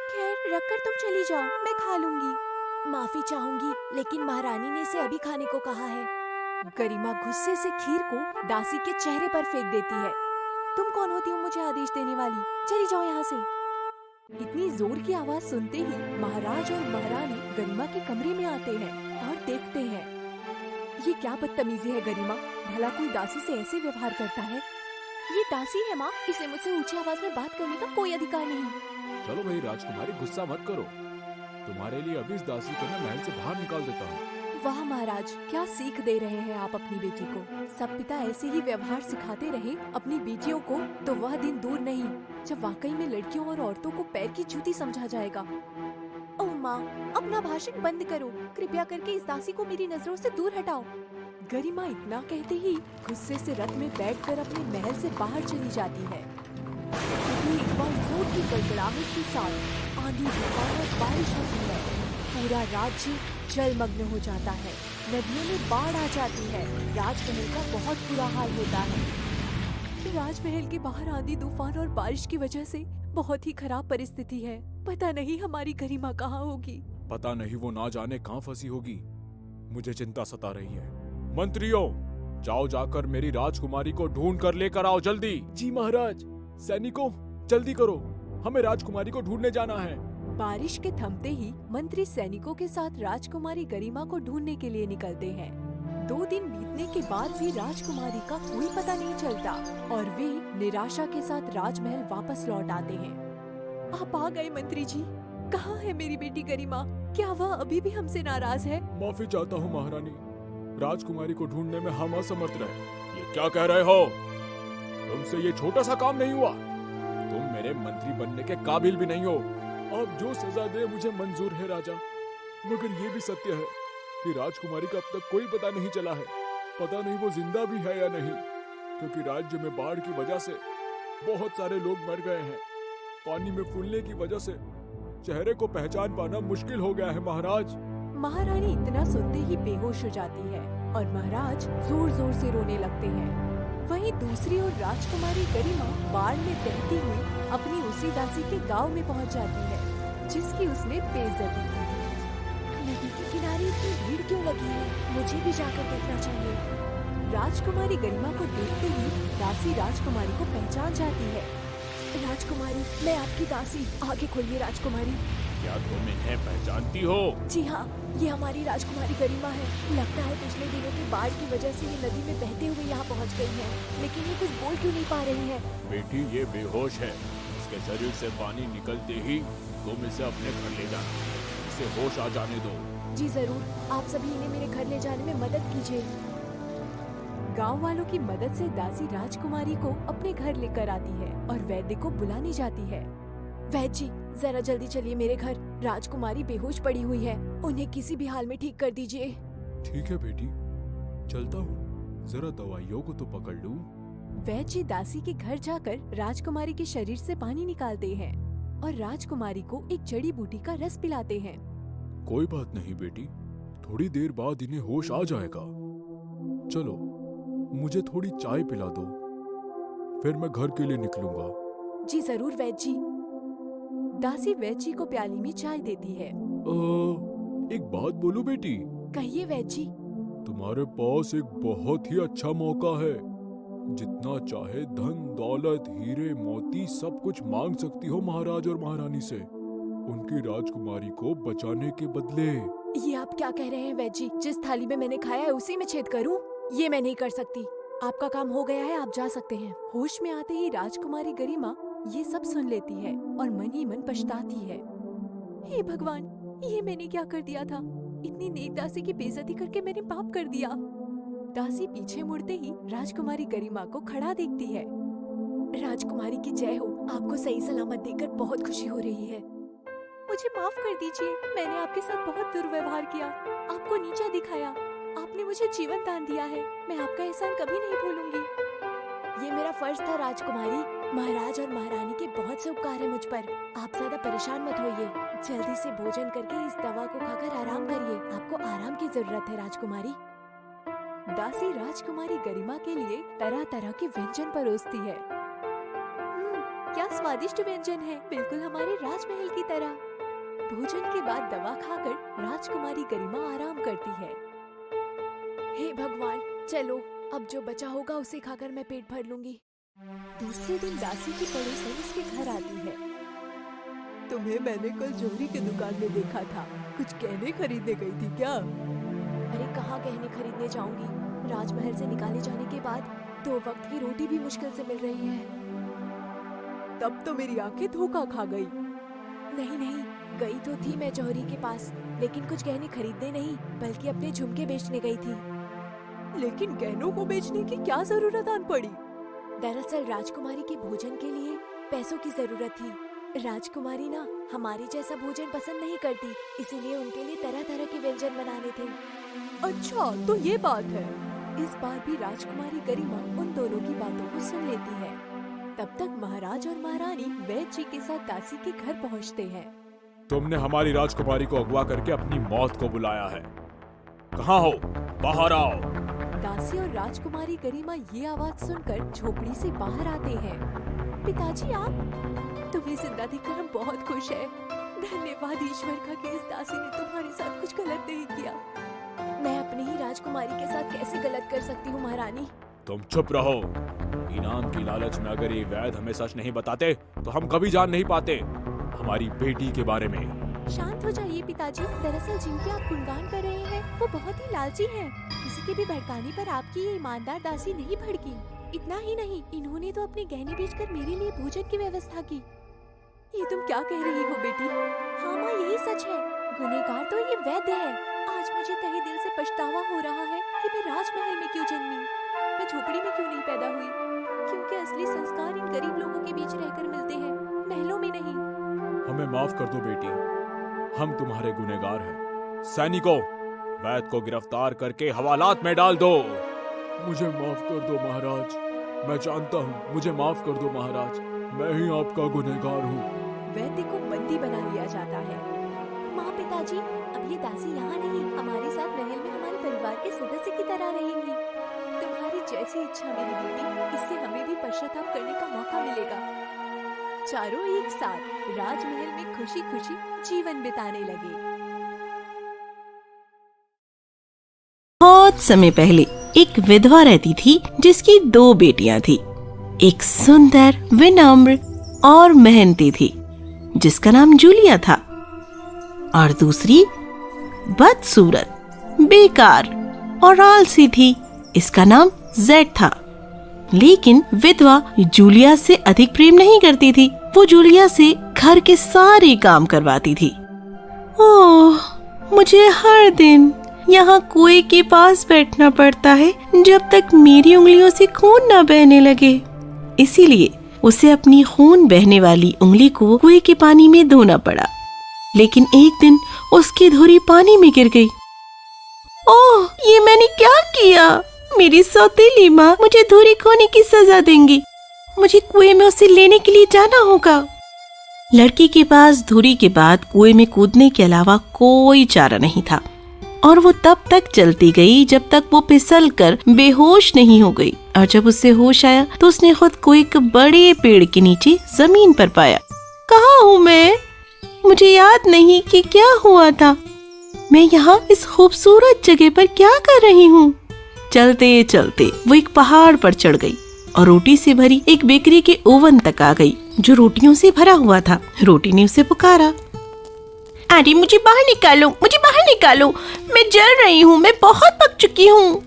खैर, रखकर तुम चली जाओ, मैं खा लूंगी। माफी चाहूंगी, लेकिन महारानी ने इसे अभी खाने को कहा है। गरिमा गुस्से से खीर को दासी के चेहरे पर फेंक देती है। तुम कौन होती हो मुझे आदेश देने वाली? चली जाओ यहाँ से। इतनी जोर की आवाज सुनते ही महाराज और महारानी गरिमा के कमरे में आते हैं और देखते हैं। ये क्या बदतमीजी है गरिमा, भला कोई दासी से ऐसे व्यवहार करता है? ये दासी है माँ, इसे मुझसे ऊंची आवाज में बात करने का कोई अधिकार नहीं। चलो मेरी राजकुमारी, गुस्सा मत करो, तुम्हारे लिए अभी इस दासी को मैं महल से बाहर निकाल देता हूँ। वाह महाराज, क्या सीख दे रहे हैं आप अपनी बेटी को। सब पिता ऐसे ही व्यवहार सिखाते रहे अपनी बेटियों को तो वह दिन दूर नहीं जब वाकई में लड़कियों और औरतों को पैर की जूती समझा जाएगा। ओह माँ, अपना भाषण बंद करो। कृपया करके इस दासी को मेरी नजरों से दूर हटाओ। गरिमा इतना कहते ही गुस्से से रथ में बैठकर अपने महल से बाहर चली जाती है। तभी एक बार जोर की गड़गड़ाहट के साथ आंधी, तूफान और बारिश होती है। पूरा राज्य जलमग्न हो जाता है। नदियों में बाढ़ आ जाती है। राजमहल का बहुत बुरा हाल होता है। राजमहल के बाहर आंधी, तूफान और बारिश की वजह से बहुत ही खराब परिस्थिति है। पता नहीं हमारी गरिमा कहाँ होगी। पता नहीं वो ना जाने कहाँ फंसी होगी। मुझे चिंता सता रही है। मंत्रियों, जाओ जाकर मेरी राजकुमारी को ढूंढ कर लेकर आओ जल्दी। जी महाराज। सैनिकों, जल्दी करो, हमें राजकुमारी को ढूंढने जाना है। बारिश के थमते ही मंत्री सैनिकों के साथ राजकुमारी गरिमा को ढूंढने के लिए निकलते हैं। 2 दिन बीतने के बाद भी राजकुमारी का कोई पता नहीं चलता और वे निराशा के साथ राजमहल वापस लौट आते हैं। आप आ गए मंत्री जी। कहाँ है मेरी बेटी गरिमा? क्या वह अभी भी हमसे नाराज है? माफी चाहता हूँ महारानी, राजकुमारी को ढूंढने में हम असमर्थ रहे। ये क्या कह रहे हो? तुमसे ये छोटा सा काम नहीं हुआ। तुम मेरे मंत्री बनने के काबिल भी नहीं हो। आप जो सजा दे मुझे मंजूर है राजा, मगर ये भी सत्य है कि राजकुमारी का अब तक कोई पता नहीं चला है। पता नहीं वो जिंदा भी है या नहीं, क्योंकि राज्य में बाढ़ की वजह से बहुत सारे लोग मर गए हैं। पानी में फूलने की वजह से चेहरे को पहचान पाना मुश्किल हो गया है महाराज। महारानी इतना सुनते ही बेहोश हो जाती है और महाराज जोर जोर से रोने लगते हैं। वहीं दूसरी ओर राजकुमारी गरिमा बाढ़ में बहती हुई अपनी उसी दासी के गांव में पहुंच जाती है जिसकी उसने बेइज्जती की थी। नदी के किनारे इतनी भीड़ क्यों लगी है? मुझे भी जाकर देखना चाहिए। राजकुमारी गरिमा को देखते ही दासी राजकुमारी को पहचान जाती है। राजकुमारी, मैं आपकी दासी। आगे खोलिए राजकुमारी। क्या तुम इन्हें पहचानती हो? जी हाँ, ये हमारी राजकुमारी गरिमा है। लगता है पिछले दिनों की बाढ़ की वजह से ये नदी में बहते हुए यहाँ पहुँच गई है, लेकिन ये कुछ बोल क्यों नहीं पा रही है? बेटी, ये बेहोश है। इसके शरीर से पानी निकलते ही तुम इसे अपने घर ले जाना। इसे होश आ जाने दो। जी जरूर, आप सभी इन्हें मेरे घर ले जाने में मदद कीजिए। गांव वालों की मदद से दासी राजकुमारी को अपने घर लेकर आती है और वैद्य को बुलाने जाती है। वैद्य जी, जरा जल्दी चलिए मेरे घर। राजकुमारी बेहोश पड़ी हुई है, उन्हें किसी भी हाल में ठीक कर दीजिए। ठीक है बेटी, चलता हूँ। जरा दवाइयों को तो पकड़ लूं। वैद्य जी दासी के घर जाकर राजकुमारी के शरीर से पानी निकालते हैं और राजकुमारी को एक जड़ी बूटी का रस पिलाते हैं। कोई बात नहीं बेटी, थोड़ी देर बाद इन्हें होश आ जाएगा। चलो, मुझे थोड़ी चाय पिला दो, फिर मैं घर के लिए निकलूंगा। जी जरूर वैद्य जी। दासी वैद्य जी को प्याली में चाय देती है। एक बात बोलूं बेटी, कहिए वैद्य जी। तुम्हारे पास एक बहुत ही अच्छा मौका है। जितना चाहे धन दौलत हीरे मोती सब कुछ मांग सकती हो महाराज और महारानी से, उनकी राजकुमारी को बचाने के बदले। ये आप क्या कह रहे हैं वैद्य जी? जिस थाली में मैंने खाया है उसी में छेद करूं? ये मैं नहीं कर सकती। आपका काम हो गया है, आप जा सकते हैं। होश में आते ही राजकुमारी गरिमा ये सब सुन लेती है और मन ही मन पछताती है। हे भगवान, ये मैंने क्या कर दिया था? इतनी नेक दासी की बेइज्जती करके मैंने पाप कर दिया। दासी पीछे मुड़ते ही राजकुमारी गरिमा को खड़ा देखती है। राजकुमारी की जय हो। आपको सही सलामत देखकर बहुत खुशी हो रही है। मुझे माफ कर दीजिए, मैंने आपके साथ बहुत दुर्व्यवहार किया, आपको नीचा दिखाया। आपने मुझे जीवन दान दिया है, मैं आपका एहसान कभी नहीं भूलूंगी। ये मेरा फर्ज था राजकुमारी। महाराज और महारानी के बहुत से उपकार है मुझ पर। आप ज्यादा परेशान मत होइए। जल्दी से भोजन करके इस दवा को खाकर आराम करिए। आपको आराम की जरूरत है राजकुमारी। दासी राजकुमारी गरिमा के लिए तरह तरह के व्यंजन परोसती है। क्या स्वादिष्ट व्यंजन है, बिल्कुल हमारे राजमहल की तरह। भोजन के बाद दवा खाकर राजकुमारी गरिमा आराम करती है। हे भगवान, चलो अब जो बचा होगा उसे खाकर मैं पेट भर लूंगी। दूसरे दिन दासी की पड़ोसन उसके घर आती है। तुम्हें मैंने कल जोहरी की दुकान में देखा था, कुछ गहने खरीदने गई थी क्या? अरे कहाँ गहने खरीदने जाऊंगी? राजमहल से निकाले जाने के बाद 2 वक्त की रोटी भी मुश्किल से मिल रही है। तब तो मेरी आंखें धोखा खा गई। नहीं नहीं, गई तो थी मैं जौहरी के पास, लेकिन कुछ गहने खरीदने नहीं बल्कि अपने झुमके बेचने गई थी। लेकिन गहनों को बेचने की क्या जरूरत आन पड़ी? दरअसल राजकुमारी के भोजन के लिए पैसों की जरूरत थी। राजकुमारी ना हमारी जैसा भोजन पसंद नहीं करती, इसीलिए उनके लिए तरह तरह के व्यंजन बनाने थे। अच्छा, तो ये बात है। इस बार भी राजकुमारी गरिमा उन दोनों की बातों को सुन लेती है। तब तक महाराज और महारानी वैद्य जी के साथ दासी के घर पहुंचते हैं। तुमने हमारी राजकुमारी को अगवा करके अपनी मौत को बुलाया है। कहाँ हो? बाहर आओ। दासी और राजकुमारी गरिमा ये आवाज सुनकर झोपड़ी से बाहर आते हैं। पिताजी, आप? तुम्हें जिंदा देखकर हम बहुत खुश हैं। धन्यवाद ईश्वर का कि इस दासी ने तुम्हारे साथ कुछ गलत नहीं किया। मैं अपनी ही राजकुमारी के साथ कैसे गलत कर सकती हूँ महारानी? तुम चुप रहो। इनाम की लालच में अगर ये वैद्य हमें सच नहीं बताते तो हम कभी जान नहीं पाते हमारी बेटी के बारे में। शांत हो जाइए पिताजी। दरअसल जिनकी आप गुणगान कर रहे हैं वो बहुत ही लालची हैं। किसी के भी भड़काने पर आपकी ये ईमानदार दासी नहीं भड़की। इतना ही नहीं, इन्होंने तो अपने गहने बेचकर मेरे लिए भोजन की व्यवस्था की। ये तुम क्या कह रही हो बेटी? हाँ माँ, यही सच है। गुनहगार तो ये वैद्य है। आज मुझे तहे दिल से पछतावा हो रहा है कि मैं राजमहल में क्यों जन्मी, मैं झोपड़ी में क्यों नहीं पैदा हुई। क्योंकि असली संस्कार इन गरीब लोगों के बीच रहकर मिलते हैं, महलों में नहीं। हमें माफ कर दो बेटी, हम तुम्हारे गुनहगार हैं। सैनिकों, वैद्य को गिरफ्तार करके हवालात में डाल दो। मुझे माफ कर दो महाराज, मैं जानता हूँ, मुझे माफ कर दो महाराज, मैं ही आपका गुनहगार हूँ। वैद्य को बंदी बना लिया जाता है। माँ, पिताजी, अब ये दासी यहाँ नहीं, हमारे साथ महल में हमारे परिवार के सदस्य की तरह रहेंगी। तुम्हारी जैसी इच्छा मेरी बेटी, इससे हमें भी पश्चाताप करने का मौका मिलेगा। चारों एक साथ राजमहल में खुशी खुशी जीवन बिताने लगे। बहुत समय पहले एक विधवा रहती थी जिसकी 2 बेटियां थी। एक सुंदर, विनम्र और मेहनती थी जिसका नाम जूलिया था, और दूसरी बदसूरत, बेकार और आलसी थी, इसका नाम जेड था। लेकिन विधवा जूलिया से अधिक प्रेम नहीं करती थी। वो जूलिया से घर के सारे काम करवाती थी। ओह, मुझे हर दिन यहाँ कुएं के पास बैठना पड़ता है जब तक मेरी उंगलियों से खून न बहने लगे। इसीलिए उसे अपनी खून बहने वाली उंगली को कुएं के पानी में धोना पड़ा। लेकिन एक दिन उसकी धुरी पानी में गिर गई। ओह, ये मैंने क्या किया? मेरी सौतेली माँ मुझे धुरी खोने की सजा देंगी। मुझे कुएं में उसे लेने के लिए जाना होगा। लड़की के पास धुरी के बाद कुएं में कूदने के अलावा कोई चारा नहीं था, और वो तब तक चलती गई जब तक वो फिसल कर बेहोश नहीं हो गई। और जब उसे होश आया तो उसने खुद को एक बड़े पेड़ के नीचे जमीन पर पाया। कहाँ हूँ मैं? मुझे याद नहीं कि क्या हुआ था। मैं यहाँ इस खूबसूरत जगह पर क्या कर रही हूँ? चलते चलते वो एक पहाड़ पर चढ़ गई और रोटी से भरी एक बेकरी के ओवन तक आ गई जो रोटियों से भरा हुआ था। रोटी ने उसे पुकारा, अरे मुझे बाहर निकालो, मुझे बाहर निकालो, मैं जल रही हूँ, मैं बहुत पक चुकी हूँ।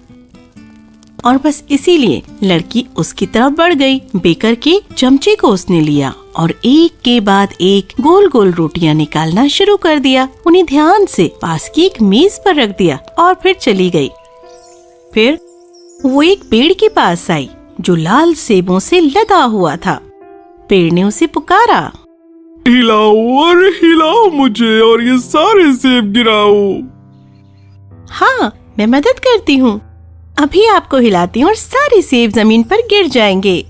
और बस इसीलिए लड़की उसकी तरफ बढ़ गई। बेकर के चमचे को उसने लिया और एक के बाद एक गोल गोल रोटियां निकालना शुरू कर दिया। उन्हें ध्यान से पास की एक मेज पर रख दिया और फिर चली गई। फिर वो एक पेड़ के पास आई जो लाल सेबों से लदा हुआ था। पेड़ ने उसे पुकारा, हिलाओ और हिलाओ मुझे और ये सारे सेब गिराओ। हाँ, मैं मदद करती हूँ। अभी आपको हिलाती हूँ और सारे सेब जमीन पर गिर जाएंगे।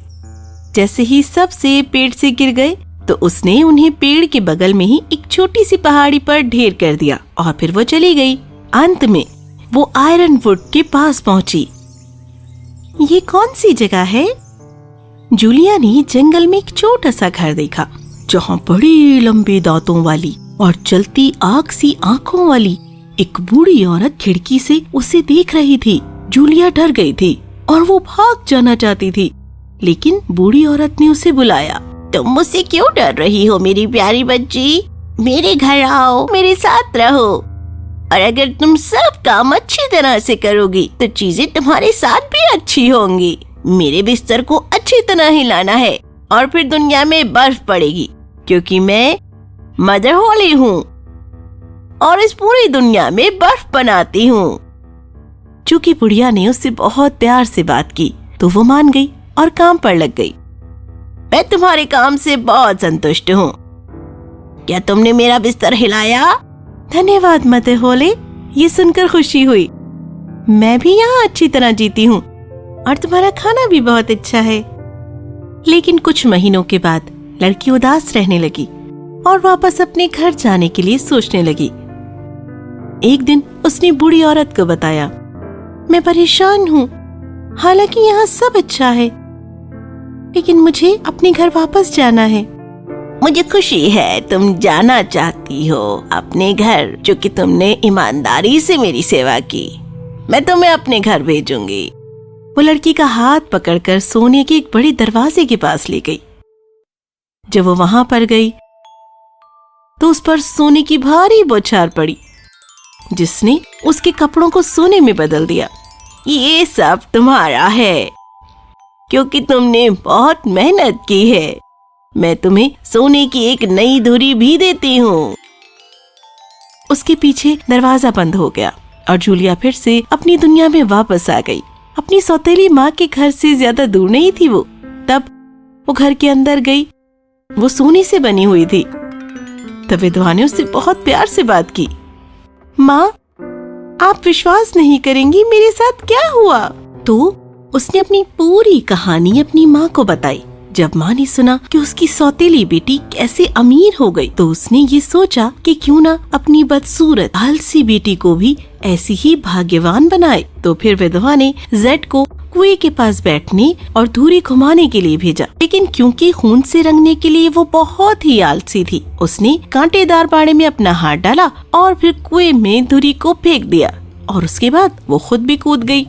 जैसे ही सब सेब पेड़ से गिर गए तो उसने उन्हें पेड़ के बगल में ही एक छोटी सी पहाड़ी पर ढेर कर दिया और फिर वो चली गई। अंत में वो आयरन वुड के पास पहुंची। ये कौन सी जगह है? जूलिया ने जंगल में एक छोटा सा घर देखा जहाँ बड़ी लंबे दांतों वाली और चलती आग सी आंखों वाली एक बूढ़ी औरत खिड़की से उसे देख रही थी। जूलिया डर गई थी और वो भाग जाना चाहती थी, लेकिन बूढ़ी औरत ने उसे बुलाया। तुम मुझसे क्यों डर रही हो मेरी प्यारी बच्ची? मेरे घर आओ, मेरे साथ रहो, और अगर तुम सब काम अच्छी तरह से करोगी तो चीजें तुम्हारे साथ भी अच्छी होंगी। मेरे बिस्तर को अच्छी तरह हिलाना है और फिर दुनिया में बर्फ पड़ेगी, क्योंकि मैं मदर होली हूँ और इस पूरी दुनिया में बर्फ बनाती हूँ। चूंकि बुढ़िया ने उससे बहुत प्यार से बात की तो वो मान गई और काम पर लग गई। मैं तुम्हारे काम से बहुत संतुष्ट हूँ। क्या तुमने मेरा बिस्तर हिलाया? धन्यवाद मदर होली, ये सुनकर खुशी हुई। मैं भी यहाँ अच्छी तरह जीती हूँ और तुम्हारा खाना भी बहुत अच्छा है। लेकिन कुछ महीनों के बाद लड़की उदास रहने लगी और वापस अपने घर जाने के लिए सोचने लगी। एक दिन उसने बूढ़ी औरत को बताया, मैं परेशान हूँ, हालांकि यहाँ सब अच्छा है, लेकिन मुझे अपने घर वापस जाना है। मुझे खुशी है तुम जाना चाहती हो अपने घर, जो कि तुमने ईमानदारी से मेरी सेवा की। मैं तुम्हें अपने घर भेजूंगी। वो लड़की का हाथ पकड़कर सोने के एक बड़े दरवाजे के पास ले गई। जब वो वहां पर गई तो उस पर सोने की भारी बौछार पड़ी, जिसने उसके कपड़ों को सोने में बदल दिया। ये सब तुम्हारा है, क्योंकि तुमने बहुत मेहनत की है। मैं तुम्हें सोने की एक नई धुरी भी देती हूँ। उसके पीछे दरवाजा बंद हो गया और जूलिया फिर से अपनी दुनिया में वापस आ गई। अपनी सौतेली माँ के घर से ज्यादा दूर नहीं थी वो। तब वो घर के अंदर गई। वो सोने से बनी हुई थी। तब विधवा ने उससे बहुत प्यार से बात की। माँ, आप विश्वास नहीं करेंगी मेरे साथ क्या हुआ। तो उसने अपनी पूरी कहानी अपनी माँ को बताई। जब माँ ने सुना कि उसकी सौतेली बेटी कैसे अमीर हो गई, तो उसने ये सोचा कि क्यों ना अपनी बदसूरत आलसी बेटी को भी ऐसी ही भाग्यवान बनाए। तो फिर विधवा ने जेड को कुएं के पास बैठने और धुरी घुमाने के लिए भेजा। लेकिन क्योंकि खून से रंगने के लिए वो बहुत ही आलसी थी, उसने कांटेदार बाड़े में अपना हाथ डाला और फिर कुएं में धुरी को फेंक दिया और उसके बाद वो खुद भी कूद गई।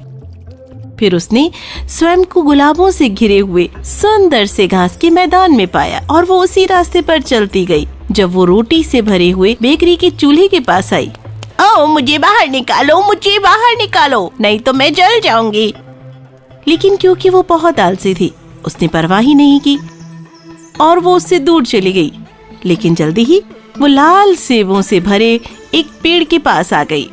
फिर उसने स्वयं को गुलाबों से घिरे हुए सुंदर से घास के मैदान में पाया और वो उसी रास्ते पर चलती गई। जब वो रोटी से भरे हुए बेकरी के चूल्हे के पास आई, ओ मुझे बाहर निकालो, मुझे बाहर निकालो, नहीं तो मैं जल जाऊंगी। लेकिन क्योंकि वो बहुत आलसी थी, उसने परवाह ही नहीं की और वो उससे दूर चली गई। लेकिन जल्दी ही वो लाल सेबों से भरे एक पेड़ के पास आ गई।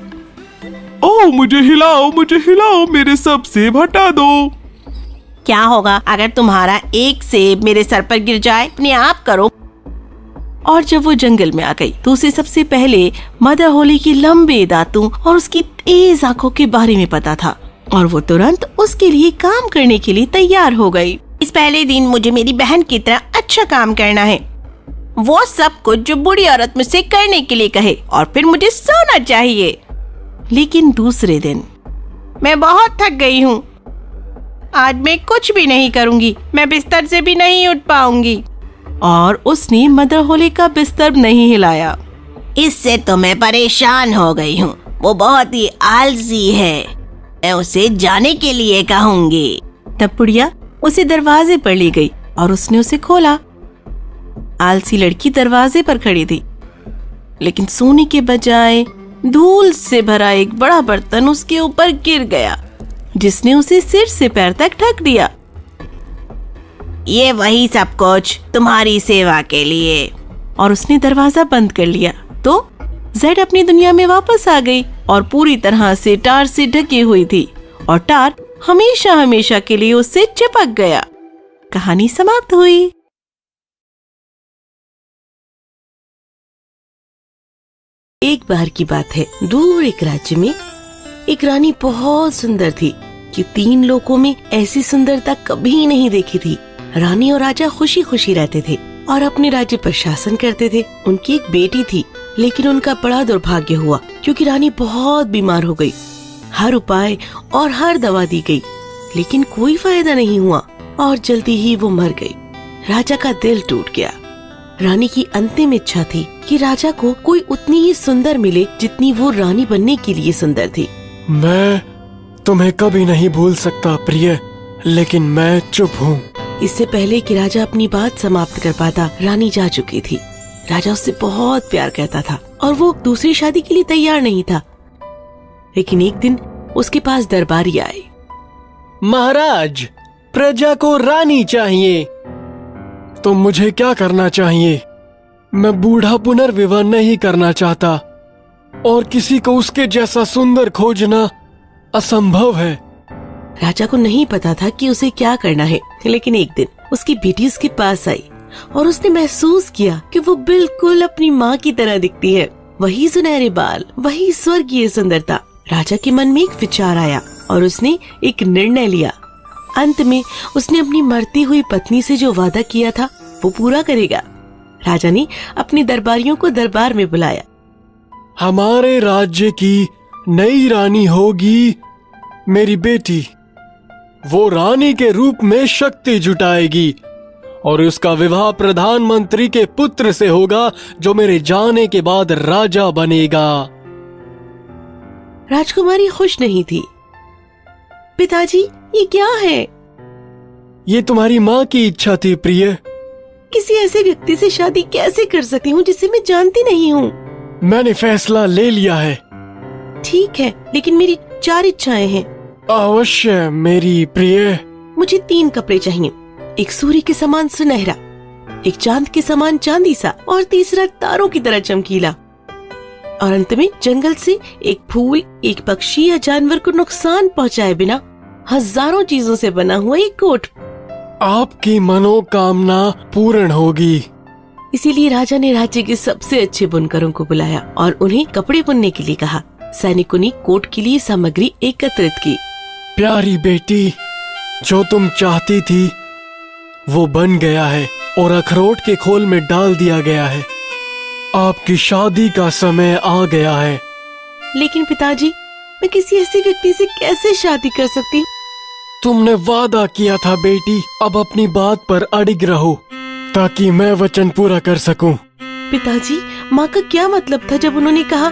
ओ मुझे हिलाओ, मेरे सब सेब हटा दो। क्या होगा अगर तुम्हारा एक सेब मेरे सर पर गिर जाए? अपने आप करो। और जब वो जंगल में आ गई तो उसे सबसे पहले मदर होली के लंबे दांतों और उसकी तेज आंखों के बारे में पता था और वो तुरंत उसके लिए काम करने के लिए तैयार हो गई। इस पहले दिन मुझे मेरी बहन की तरह अच्छा काम करना है, वो सब कुछ जो बूढ़ी औरत मुझसे करने के लिए कहे, और फिर मुझे सोना चाहिए। लेकिन दूसरे दिन, मैं बहुत थक गई हूँ, आज मैं कुछ भी नहीं करूँगी, मैं बिस्तर से भी नहीं उठ पाऊंगी। और उसने मदर होली का बिस्तर नहीं हिलाया। इससे तो मैं परेशान हो गई हूँ, वो बहुत ही आलसी है, मैं उसे जाने के लिए कहूँगी। तब बुढ़िया उसे दरवाजे पर ले गई और उसने उसे खोला। आलसी लड़की दरवाजे पर खड़ी थी, लेकिन सोने के बजाय धूल से भरा एक बड़ा बर्तन उसके ऊपर गिर गया, जिसने उसे सिर से पैर तक ढक दिया। ये वही सब कुछ तुम्हारी सेवा के लिए। और उसने दरवाजा बंद कर लिया तो जेड अपनी दुनिया में वापस आ गई और पूरी तरह से टार से ढकी हुई थी और टार हमेशा हमेशा के लिए उससे चिपक गया। कहानी समाप्त हुई। एक बार की बात है, दूर एक राज्य में एक रानी बहुत सुंदर थी कि 3 लोगों में ऐसी सुंदरता कभी नहीं देखी थी। रानी और राजा खुशी खुशी रहते थे और अपने राज्य पर शासन करते थे। उनकी एक बेटी थी, लेकिन उनका बड़ा दुर्भाग्य हुआ क्योंकि रानी बहुत बीमार हो गई। हर उपाय और हर दवा दी गई, लेकिन कोई फायदा नहीं हुआ और जल्दी ही वो मर गई। राजा का दिल टूट गया। रानी की अंतिम इच्छा थी कि राजा को कोई उतनी ही सुंदर मिले जितनी वो रानी बनने के लिए सुंदर थी। मैं तुम्हें कभी नहीं भूल सकता प्रिय, लेकिन मैं चुप हूँ। इससे पहले कि राजा अपनी बात समाप्त कर पाता, रानी जा चुकी थी। राजा उससे बहुत प्यार करता था और वो दूसरी शादी के लिए तैयार नहीं था। लेकिन एक दिन उसके पास दरबारी आए। महाराज, प्रजा को रानी चाहिए, तो मुझे क्या करना चाहिए? मैं बूढ़ा पुनर्विवाह नहीं करना चाहता और किसी को उसके जैसा सुंदर खोजना असंभव है। राजा को नहीं पता था कि उसे क्या करना है, लेकिन एक दिन उसकी बेटी उसके पास आई और उसने महसूस किया कि वो बिल्कुल अपनी माँ की तरह दिखती है। वही सुनहरे बाल, वही स्वर्गीय सुंदरता। राजा के मन में एक विचार आया और उसने एक निर्णय लिया। अंत में उसने अपनी मरती हुई पत्नी से जो वादा किया था वो पूरा करेगा। राजा ने अपने दरबारियों को दरबार में बुलाया। हमारे राज्य की नई रानी होगी मेरी बेटी। वो रानी के रूप में शक्ति जुटाएगी और उसका विवाह प्रधानमंत्री के पुत्र से होगा, जो मेरे जाने के बाद राजा बनेगा। राजकुमारी खुश नहीं थी। पिताजी, ये क्या है? ये तुम्हारी माँ की इच्छा थी प्रिय। किसी ऐसे व्यक्ति से शादी कैसे कर सकती हूँ जिसे मैं जानती नहीं हूँ? मैंने फैसला ले लिया है। ठीक है, लेकिन मेरी 4 इच्छाएं हैं। अवश्य मेरी प्रिय। मुझे 3 कपड़े चाहिए, एक सूर्य के समान सुनहरा, एक चांद के समान चांदी सा और तीसरा तारों की तरह चमकीला, और अंत में जंगल से एक फूल, एक पक्षी या जानवर को नुकसान पहुंचाए बिना हजारों चीजों से बना हुआ एक कोट। आपकी मनोकामना पूर्ण होगी। इसीलिए राजा ने राज्य के सबसे अच्छे बुनकरों को बुलाया और उन्हें कपड़े बुनने के लिए कहा। सैनिकों ने कोट के लिए सामग्री एकत्रित की। प्यारी बेटी, जो तुम चाहती थी वो बन गया है और अखरोट के खोल में डाल दिया गया है। आपकी शादी का समय आ गया है। लेकिन पिताजी, मैं किसी ऐसे व्यक्ति से कैसे शादी कर सकती हूँ? तुमने वादा किया था बेटी, अब अपनी बात पर अड़िग रहो ताकि मैं वचन पूरा कर सकूं। पिताजी, माँ का क्या मतलब था जब उन्होंने कहा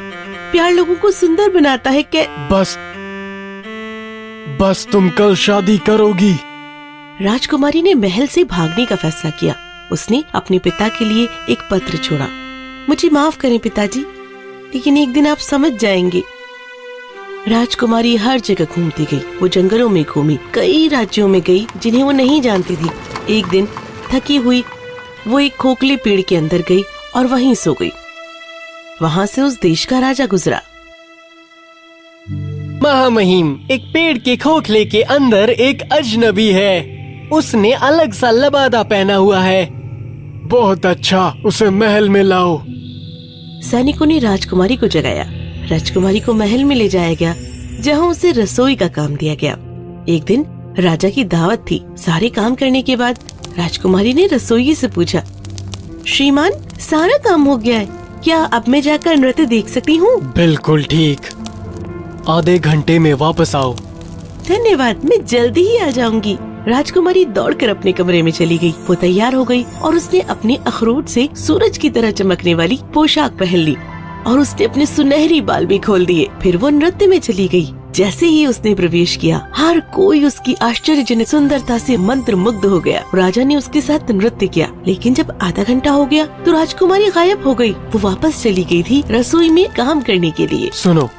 प्यार लोगों को सुंदर बनाता है? बस बस तुम कल शादी करोगी। राजकुमारी ने महल से भागने का फैसला किया। उसने अपने पिता के लिए एक पत्र छोड़ा। मुझे माफ करें पिताजी, लेकिन एक दिन आप समझ जाएंगे। राजकुमारी हर जगह घूमती गई। वो जंगलों में घूमी, कई राज्यों में गई जिन्हें वो नहीं जानती थी। एक दिन थकी हुई वो एक खोखले पेड़ के अंदर गई और वहीं सो गई। वहाँ से उस देश का राजा गुजरा। महामहिम, एक पेड़ के खोखले के अंदर एक अजनबी है। उसने अलग सा लबादा पहना हुआ है। बहुत अच्छा, उसे महल में लाओ। सैनिकों ने राजकुमारी को जगाया। राजकुमारी को महल में ले जाया गया, जहाँ उसे रसोई का काम दिया गया। एक दिन राजा की दावत थी। सारे काम करने के बाद राजकुमारी ने रसोई से पूछा, श्रीमान, सारा काम हो गया है, क्या अब मैं जाकर नृत्य देख सकती हूँ? बिल्कुल ठीक, आधे घंटे में वापस आओ। धन्यवाद, मैं जल्दी ही आ जाऊंगी। राजकुमारी दौड़कर अपने कमरे में चली गई। वो तैयार हो गई और उसने अपने अखरोट से सूरज की तरह चमकने वाली पोशाक पहन ली और उसने अपने सुनहरी बाल भी खोल दिए। फिर वो नृत्य में चली गई। जैसे ही उसने प्रवेश किया, हर कोई उसकी आश्चर्यजनक सुंदरता से मंत्रमुग्ध हो गया। राजा ने उसके साथ नृत्य किया, लेकिन जब आधा घंटा हो गया तो राजकुमारी गायब हो गई। वो वापस चली गई थी रसोई में काम करने के लिए। सुनो,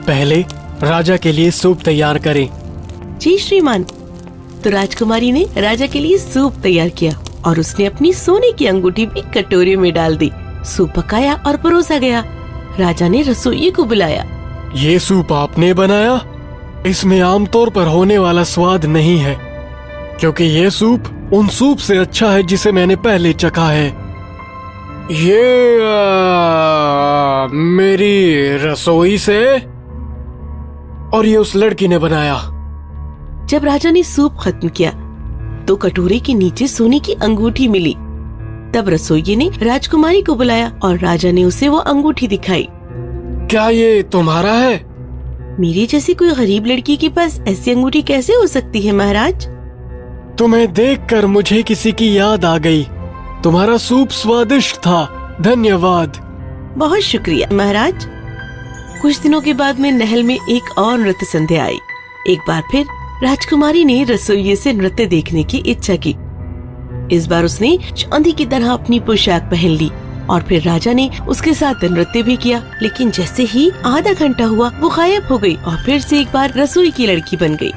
पहले राजा के लिए सूप तैयार करें। जी श्रीमान। तो राजकुमारी ने राजा के लिए सूप तैयार किया और उसने अपनी सोने की अंगूठी भी कटोरे में डाल दी। सूप पकाया और परोसा गया। राजा ने रसोइये को बुलाया। ये सूप आपने बनाया? इसमें आमतौर पर होने वाला स्वाद नहीं है, क्योंकि ये सूप उन सूप से अच्छा है जिसे मैंने पहले चखा है। ये मेरी रसोई से, और ये उस लड़की ने बनाया। जब राजा ने सूप खत्म किया तो कटोरे के नीचे सोने की अंगूठी मिली। तब रसोइये ने राजकुमारी को बुलाया और राजा ने उसे वो अंगूठी दिखाई। क्या ये तुम्हारा है? मेरी जैसी कोई गरीब लड़की के पास ऐसी अंगूठी कैसे हो सकती है महाराज? तुम्हें देखकर मुझे किसी की याद आ गई। तुम्हारा सूप स्वादिष्ट था, धन्यवाद। बहुत शुक्रिया महाराज। कुछ दिनों के बाद में महल में एक और नृत्य संध्या आई। एक बार फिर राजकुमारी ने रसोइये से नृत्य देखने की इच्छा की। इस बार उसने चांदी की तरह अपनी पोशाक पहन ली और फिर राजा ने उसके साथ नृत्य भी किया। लेकिन जैसे ही आधा घंटा हुआ वो गायब हो गई और फिर से एक बार रसोई की लड़की बन गई।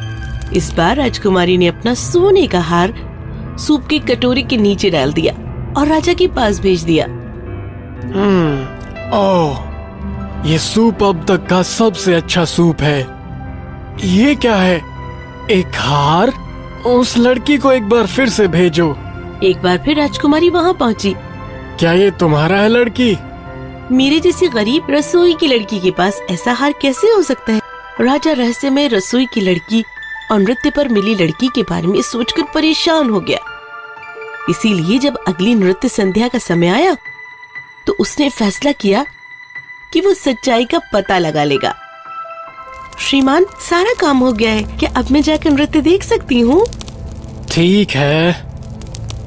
इस बार राजकुमारी ने अपना सोने का हार सूप के कटोरे के नीचे डाल दिया और राजा के पास भेज दिया। ओह, ये सूप अब तक का सबसे अच्छा सूप है। ये क्या है? एक हार? उस लड़की को एक बार फिर से भेजो। एक बार फिर राजकुमारी वहाँ पहुँची। क्या ये तुम्हारा है लड़की? मेरे जैसी गरीब रसोई की लड़की के पास ऐसा हार कैसे हो सकता है? राजा रहस्यमय रसोई की लड़की और नृत्य पर मिली लड़की के बारे में सोचकर परेशान हो गया। इसीलिए जब अगली नृत्य संध्या का समय आया तो उसने फैसला किया कि वो सच्चाई का पता लगा लेगा। श्रीमान, सारा काम हो गया है, क्या अब मैं जाकर नृत्य देख सकती हूँ? ठीक है।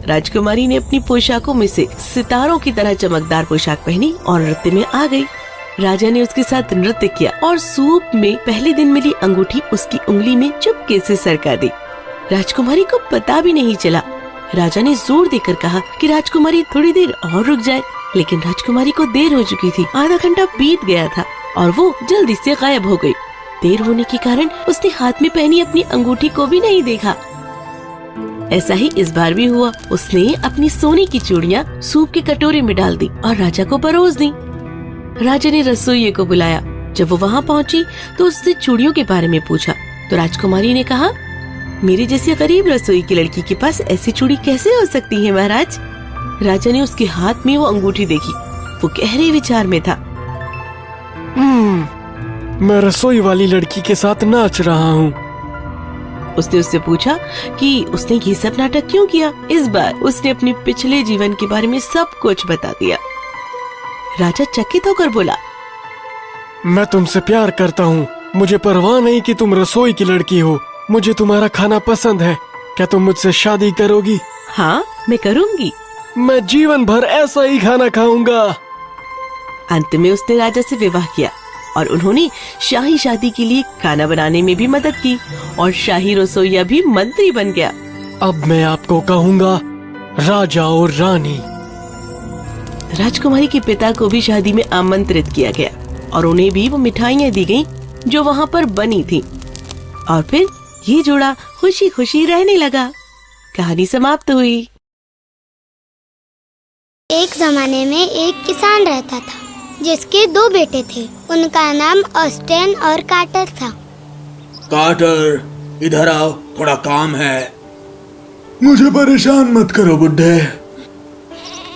राजकुमारी ने अपनी पोशाकों में से सितारों की तरह चमकदार पोशाक पहनी और नृत्य में आ गई। राजा ने उसके साथ नृत्य किया और सूप में पहले दिन मिली अंगूठी उसकी उंगली में चुपके से सरका दी। राजकुमारी को पता भी नहीं चला। राजा ने जोर देकर कहा कि राजकुमारी थोड़ी देर और रुक जाए, लेकिन राजकुमारी को देर हो चुकी थी। आधा घंटा बीत गया था और वो जल्दी से गायब हो गई। देर होने के कारण उसने हाथ में पहनी अपनी अंगूठी को भी नहीं देखा। ऐसा ही इस बार भी हुआ। उसने अपनी सोने की चूड़ियाँ सूप के कटोरे में डाल दी और राजा को परोस दी। राजा ने रसोइये को बुलाया। जब वो वहाँ पहुँची तो उससे चूड़ियों के बारे में पूछा तो राजकुमारी ने कहा, मेरे जैसी गरीब रसोई की लड़की के पास ऐसी चूड़ी कैसे हो सकती है महाराज? राजा ने उसके हाथ में वो अंगूठी देखी। वो गहरे विचार में था। मैं रसोई वाली लड़की के साथ नाच रहा हूँ। उसने उससे पूछा कि उसने ये सब नाटक क्यों किया। इस बार उसने अपने पिछले जीवन के बारे में सब कुछ बता दिया। राजा चकित होकर बोला, मैं तुमसे प्यार करता हूँ। मुझे परवाह नहीं कि तुम रसोई की लड़की हो। मुझे तुम्हारा खाना पसंद है। क्या तुम मुझसे शादी करोगी? हाँ, मैं करूँगी। मैं जीवन भर ऐसा ही खाना खाऊंगा। अंत में उसने राजा से विवाह किया। और उन्होंने शाही शादी के लिए खाना बनाने में भी मदद की और शाही रसोइया भी मंत्री बन गया। अब मैं आपको कहूँगा राजा और रानी। राजकुमारी के पिता को भी शादी में आमंत्रित किया गया और उन्हें भी वो मिठाइयाँ दी गईं जो वहाँ पर बनी थी। और फिर ये जोड़ा खुशी खुशी रहने लगा। कहानी समाप्त हुई। एक जमाने में एक किसान रहता था जिसके 2 बेटे थे। उनका नाम ऑस्टिन और कार्टर था। कार्टर, इधर आओ, थोड़ा काम है। मुझे परेशान मत करो बुड्ढे,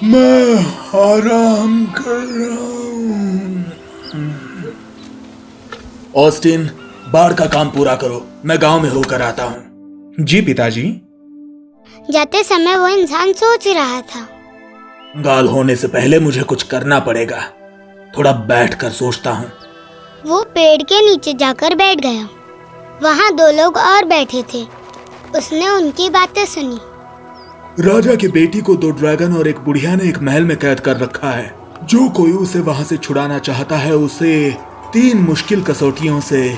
मैं आराम कर रहा हूँ। ऑस्टिन, बाढ़ का काम पूरा करो, मैं गांव में होकर आता हूँ। जी पिताजी। जाते समय वो इंसान सोच रहा था, गाल होने से पहले मुझे कुछ करना पड़ेगा, थोड़ा बैठकर सोचता हूँ। वो पेड़ के नीचे जाकर बैठ गया। वहाँ 2 लोग और बैठे थे। उसने उनकी बातें सुनी। राजा की बेटी को 2 ड्रैगन और एक बुढ़िया ने एक महल में कैद कर रखा है। जो कोई उसे वहाँ से छुड़ाना चाहता है उसे 3 मुश्किल कसौटियों से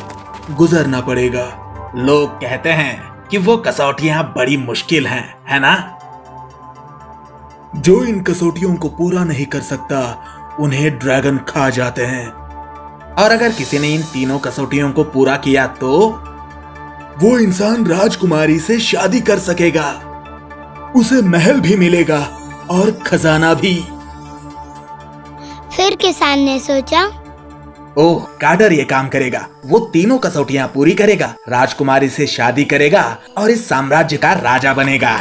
गुजरना पड़ेगा। लोग कहते हैं कि वो कसौटियां बड़ी मुश्किल हैं, है ना? जो इन कसौटियों को पूरा नहीं कर सकता उन्हें ड्रैगन खा जाते हैं। और अगर किसी ने इन 3 कसौटियों को पूरा किया तो वो इंसान राजकुमारी से शादी कर सकेगा, उसे महल भी मिलेगा और खजाना भी। फिर किसान ने सोचा, ओह, कार्टर ये काम करेगा। वो 3 कसौटियां पूरी करेगा, राजकुमारी से शादी करेगा और इस साम्राज्य का राजा बनेगा।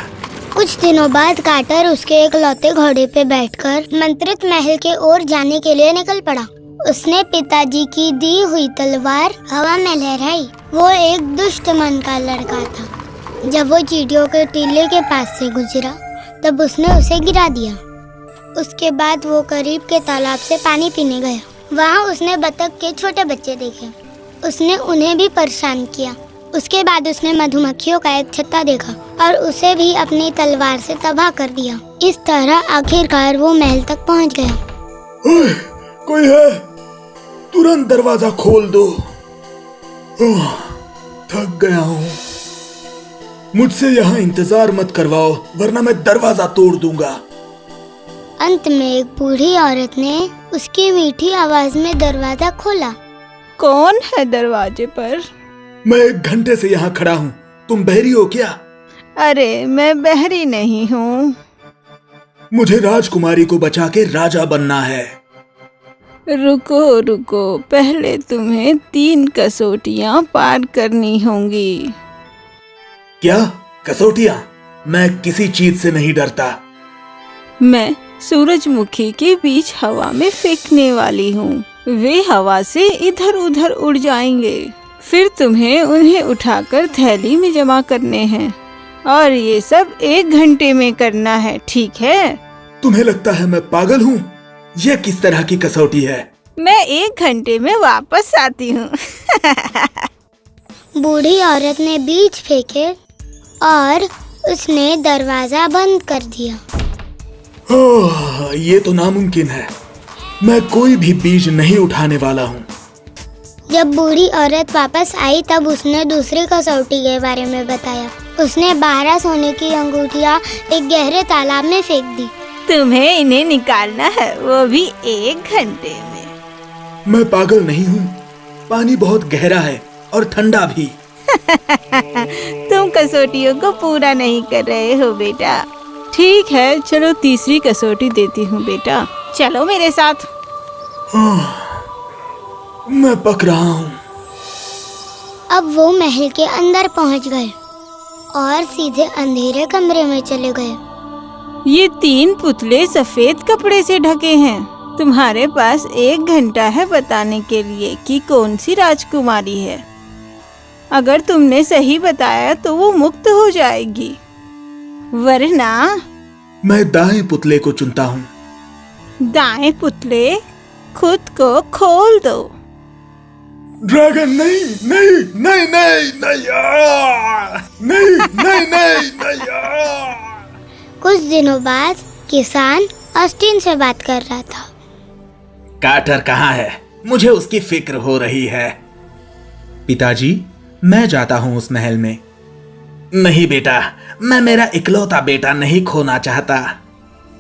कुछ दिनों बाद कार्टर उसके एकलौते घोड़े पे बैठकर मंत्रित महल के ओर जाने के लिए निकल पड़ा। उसने पिताजी की दी हुई तलवार हवा में लहराई। वो एक दुष्ट मन का लड़का था। जब वो चींटियों के टीले के पास से गुजरा तब उसने उसे गिरा दिया। उसके बाद वो करीब के तालाब से पानी पीने गया। वहाँ उसने बतख के छोटे बच्चे देखे। उसने उन्हें भी परेशान किया। उसके बाद उसने मधुमक्खियों का एक छत्ता देखा और उसे भी अपनी तलवार से तबाह कर दिया। इस तरह आखिरकार वो महल तक पहुँच गया। ओए, कोई है? तुरंत दरवाजा खोल दो। ओह, थक गया हूँ। मुझसे यहाँ इंतजार मत करवाओ वरना मैं दरवाजा तोड़ दूंगा। अंत में एक बूढ़ी औरत ने उसकी मीठी आवाज में दरवाजा खोला। कौन है दरवाजे पर? मैं 1 घंटे से यहाँ खड़ा हूँ, तुम बहरी हो क्या? अरे मैं बहरी नहीं हूँ। मुझे राजकुमारी को बचा के राजा बनना है। रुको रुको, पहले तुम्हें 3 कसौटियाँ पार करनी होंगी। क्या कसौटियाँ? मैं किसी चीज से नहीं डरता। मैं सूरजमुखी के बीच हवा में फेंकने वाली हूँ। वे हवा से इधर उधर उड़ जाएंगे। फिर तुम्हें उन्हें उठाकर थैली में जमा करने हैं और ये सब 1 घंटे में करना है, ठीक है? तुम्हें लगता है मैं पागल हूँ? यह किस तरह की कसौटी है? मैं 1 घंटे में वापस आती हूँ। बूढ़ी औरत ने बीज फेंके और उसने दरवाजा बंद कर दिया। ओह, ये तो नामुमकिन है। मैं कोई भी बीज नहीं उठाने वाला हूँ। जब बूढ़ी औरत वापस आई तब उसने दूसरी कसौटी के बारे में बताया। उसने 12 सोने की अंगूठियाँ एक गहरे तालाब में फेंक दी। तुम्हें इन्हें निकालना है, वो भी 1 घंटे में। मैं पागल नहीं हूँ, पानी बहुत गहरा है और ठंडा भी। तुम कसौटियों को पूरा नहीं कर रहे हो बेटा। ठीक है, चलो तीसरी कसौटी देती हूँ बेटा, चलो मेरे साथ। मैं पक रहा हूँ। अब वो महल के अंदर पहुँच गए और सीधे अंधेरे कमरे में चले गए। ये 3 पुतले सफेद कपड़े से ढके हैं। तुम्हारे पास 1 घंटा है बताने के लिए कि कौन सी राजकुमारी है। अगर तुमने सही बताया तो वो मुक्त हो जाएगी, वरना। मैं दाएं पुतले को चुनता हूँ। दाएं पुतले, खुद को खोल दो। ड्रैगन नहीं नहीं नहीं नहीं नहीं नहीं नहीं नहीं नहीं। कुछ दिनों बाद किसान ऑस्टिन से बात कर रहा था। कार्टर कहाँ है? मुझे उसकी फिक्र हो रही है। पिताजी, मैं जाता हूं उस महल में। नहीं बेटा, मैं मेरा इकलौता बेटा नहीं खोना चाहता।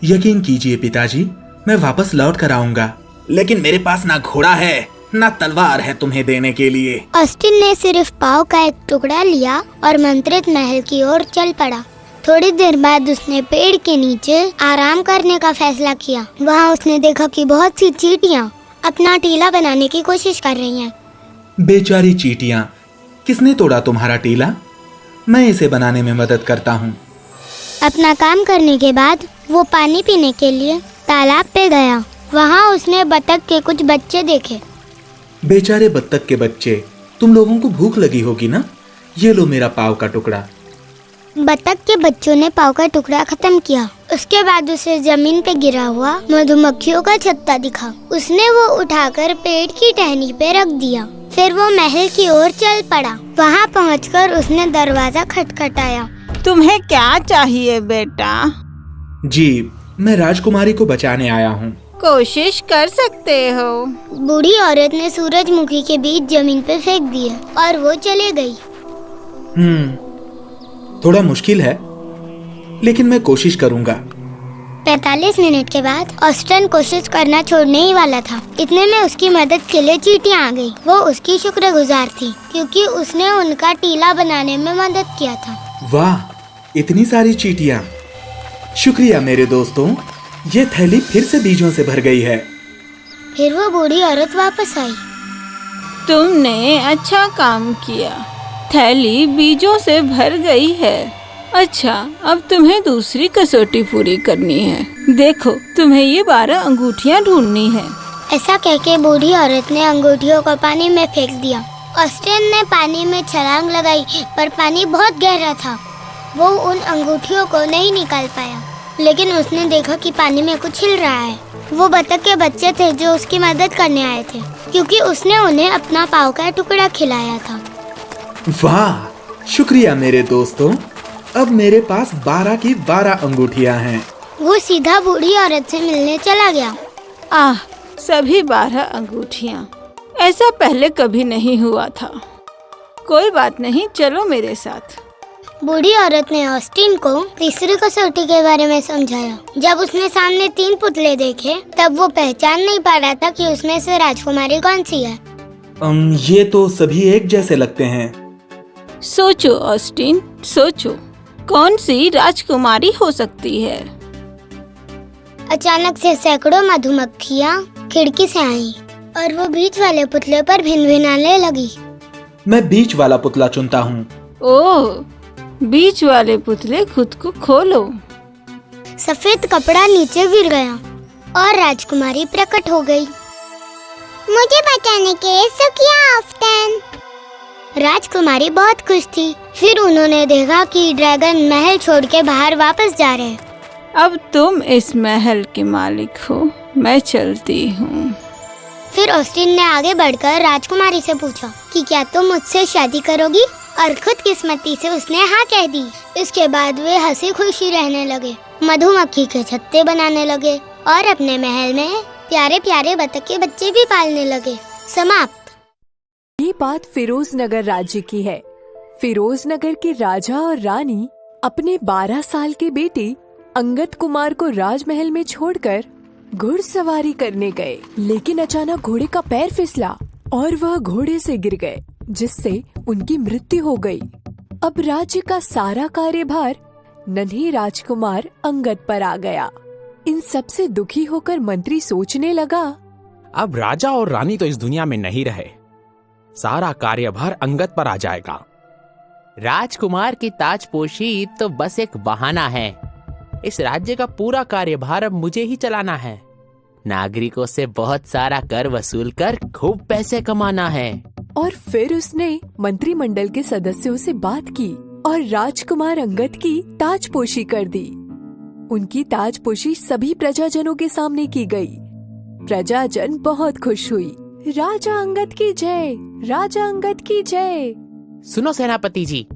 यकीन कीजिए पिताजी, मैं वापस लौट कर आऊंगा, लेकिन मेरे पास ना घोड़ा है ना तलवार है तुम्हें देने के लिए। ऑस्टिन ने सिर्फ पाव का एक टुकड़ा लिया और मंत्रित महल की ओर चल पड़ा। थोड़ी देर बाद उसने पेड़ के नीचे आराम करने का फैसला किया। वहाँ उसने देखा कि बहुत सी चींटियाँ अपना टीला बनाने की कोशिश कर रही हैं। बेचारी चींटियां, किसने तोड़ा तुम्हारा टीला? मैं इसे बनाने में मदद करता हूँ। अपना काम करने के बाद वो पानी पीने के लिए तालाब पे गया। वहाँ उसने बतख के कुछ बच्चे देखे। बेचारे बत्तख के बच्चे, तुम लोगों को भूख लगी होगी ना? ये लो मेरा पाव का टुकड़ा। बतख के बच्चों ने पाव का टुकड़ा खत्म किया। उसके बाद उसे जमीन पे गिरा हुआ मधुमक्खियों का छत्ता दिखा। उसने वो उठाकर पेड़ की टहनी पे रख दिया। फिर वो महल की ओर चल पड़ा। वहाँ पहुँचकर उसने दरवाजा खटखटाया। तुम्हें क्या चाहिए बेटा? जी, मैं राजकुमारी को बचाने आया हूँ। कोशिश कर सकते हो। बूढ़ी औरत ने सूरजमुखी के बीज जमीन पे फेंक दिए और वो चले गई। थोड़ा मुश्किल है, लेकिन मैं कोशिश करूँगा। 45 मिनट के बाद ऑस्टिन कोशिश करना छोड़ने ही वाला था। इतने में उसकी मदद के लिए चींटियां आ गई। वो उसकी शुक्रगुजार थी क्योंकि उसने उनका टीला बनाने में मदद किया था। वाह, इतनी सारी चींटियां! शुक्रिया मेरे दोस्तों, ये थैली फिर से बीजों से भर गई है। फिर वो बूढ़ी औरत वापस आई। तुमने अच्छा काम किया, थैली बीजों से भर गई है। अच्छा, अब तुम्हें दूसरी कसौटी पूरी करनी है। देखो, तुम्हें ये 12 अंगूठियाँ ढूंढनी है। ऐसा कहके बूढ़ी औरत ने अंगूठियों को पानी में फेंक दिया। ऑस्टिन ने पानी में छलांग लगाई, पर पानी बहुत गहरा था। वो उन अंगूठियों को नहीं निकाल पाया, लेकिन उसने देखा कि पानी में कुछ हिल रहा है। वो बतख के बच्चे थे जो उसकी मदद करने आए थे, क्योंकि उसने उन्हें अपना पाव का टुकड़ा खिलाया था। वाह, शुक्रिया मेरे दोस्तों, अब मेरे पास 12 की 12 अंगूठियां हैं। वो सीधा बूढ़ी औरत से मिलने चला गया। आह, सभी 12 अंगूठियाँ, ऐसा पहले कभी नहीं हुआ था। कोई बात नहीं, चलो मेरे साथ। बूढ़ी औरत ने ऑस्टिन को तीसरी कसौटी के बारे में समझाया। जब उसने सामने 3 पुतले देखे, तब वो पहचान नहीं पा रहा था कि उसमें से राजकुमारी कौन सी है। ये तो सभी एक जैसे लगते हैं। सोचो ऑस्टिन, सोचो, कौन सी राजकुमारी हो सकती है? अचानक से सैकड़ों मधुमक्खियाँ खिड़की से आईं और वो बीच वाले पुतले पर भिनभिनाने लगी। मैं बीच वाला पुतला चुनता हूँ। ओह, बीच वाले पुतले खुद को खोलो। सफेद कपड़ा नीचे गिर गया और राजकुमारी प्रकट हो गई। मुझे बचाने के शुक्रिया ऑस्टिन। राजकुमारी बहुत खुश थी। फिर उन्होंने देखा कि ड्रैगन महल छोड़ के बाहर वापस जा रहे हैं। अब तुम इस महल के मालिक हो, मैं चलती हूँ। फिर ऑस्टिन ने आगे बढ़कर राजकुमारी से पूछा कि क्या तुम मुझसे शादी करोगी, और खुदकिस्मती से उसने हाँ कह दी। इसके बाद वे हंसी खुशी रहने लगे, मधुमक्खी के छत्ते बनाने लगे और अपने महल में प्यारे प्यारे बतख के बच्चे भी पालने लगे। समाप्त। ये बात फिरोज नगर राज्य की है। फिरोज नगर के राजा और रानी अपने 12 साल के बेटे अंगद कुमार को राजमहल में छोड़कर घुड़सवारी करने गए, लेकिन अचानक घोड़े का पैर फिसला और वह घोड़े से गिर गए, जिससे उनकी मृत्यु हो गई। अब राज्य का सारा कार्यभार नन्हे राजकुमार अंगद पर आ गया। इन सब से दुखी होकर मंत्री सोचने लगा, अब राजा और रानी तो इस दुनिया में नहीं रहे, सारा कार्यभार अंगद पर आ जाएगा। राजकुमार की ताजपोशी तो बस एक बहाना है। इस राज्य का पूरा कार्यभार अब मुझे ही चलाना है। नागरिकों से बहुत सारा कर वसूल कर खूब पैसे कमाना है। और फिर उसने मंत्रिमंडल के सदस्यों से बात की और राजकुमार अंगद की ताजपोशी कर दी। उनकी ताजपोशी सभी प्रजाजनों के सामने की गई। प्रजाजन बहुत खुश हुई। राजा अंगद की जय, राजा अंगद की जय। सुनो सेनापति जी,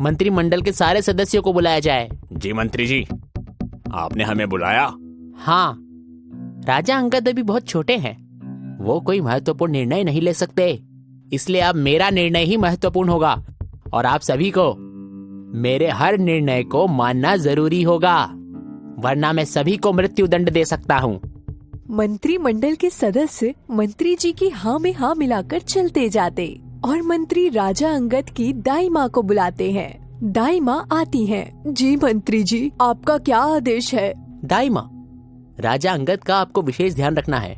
मंत्रिमंडल के सारे सदस्यों को बुलाया जाए। जी मंत्री जी, आपने हमें बुलाया? हाँ, राजा अंगद अभी बहुत छोटे हैं। वो कोई महत्वपूर्ण निर्णय नहीं ले सकते, इसलिए अब मेरा निर्णय ही महत्वपूर्ण होगा और आप सभी को मेरे हर निर्णय को मानना जरूरी होगा, वरना मैं सभी को मृत्यु दंड दे सकता हूँ। मंत्रिमंडल के सदस्य मंत्री जी की हाँ में हाँ मिलाकर चलते जाते और मंत्री राजा अंगद की दाई माँ को बुलाते हैं। दाई माँ आती हैं। जी मंत्री जी, आपका क्या आदेश है? दाई माँ, राजा अंगद का आपको विशेष ध्यान रखना है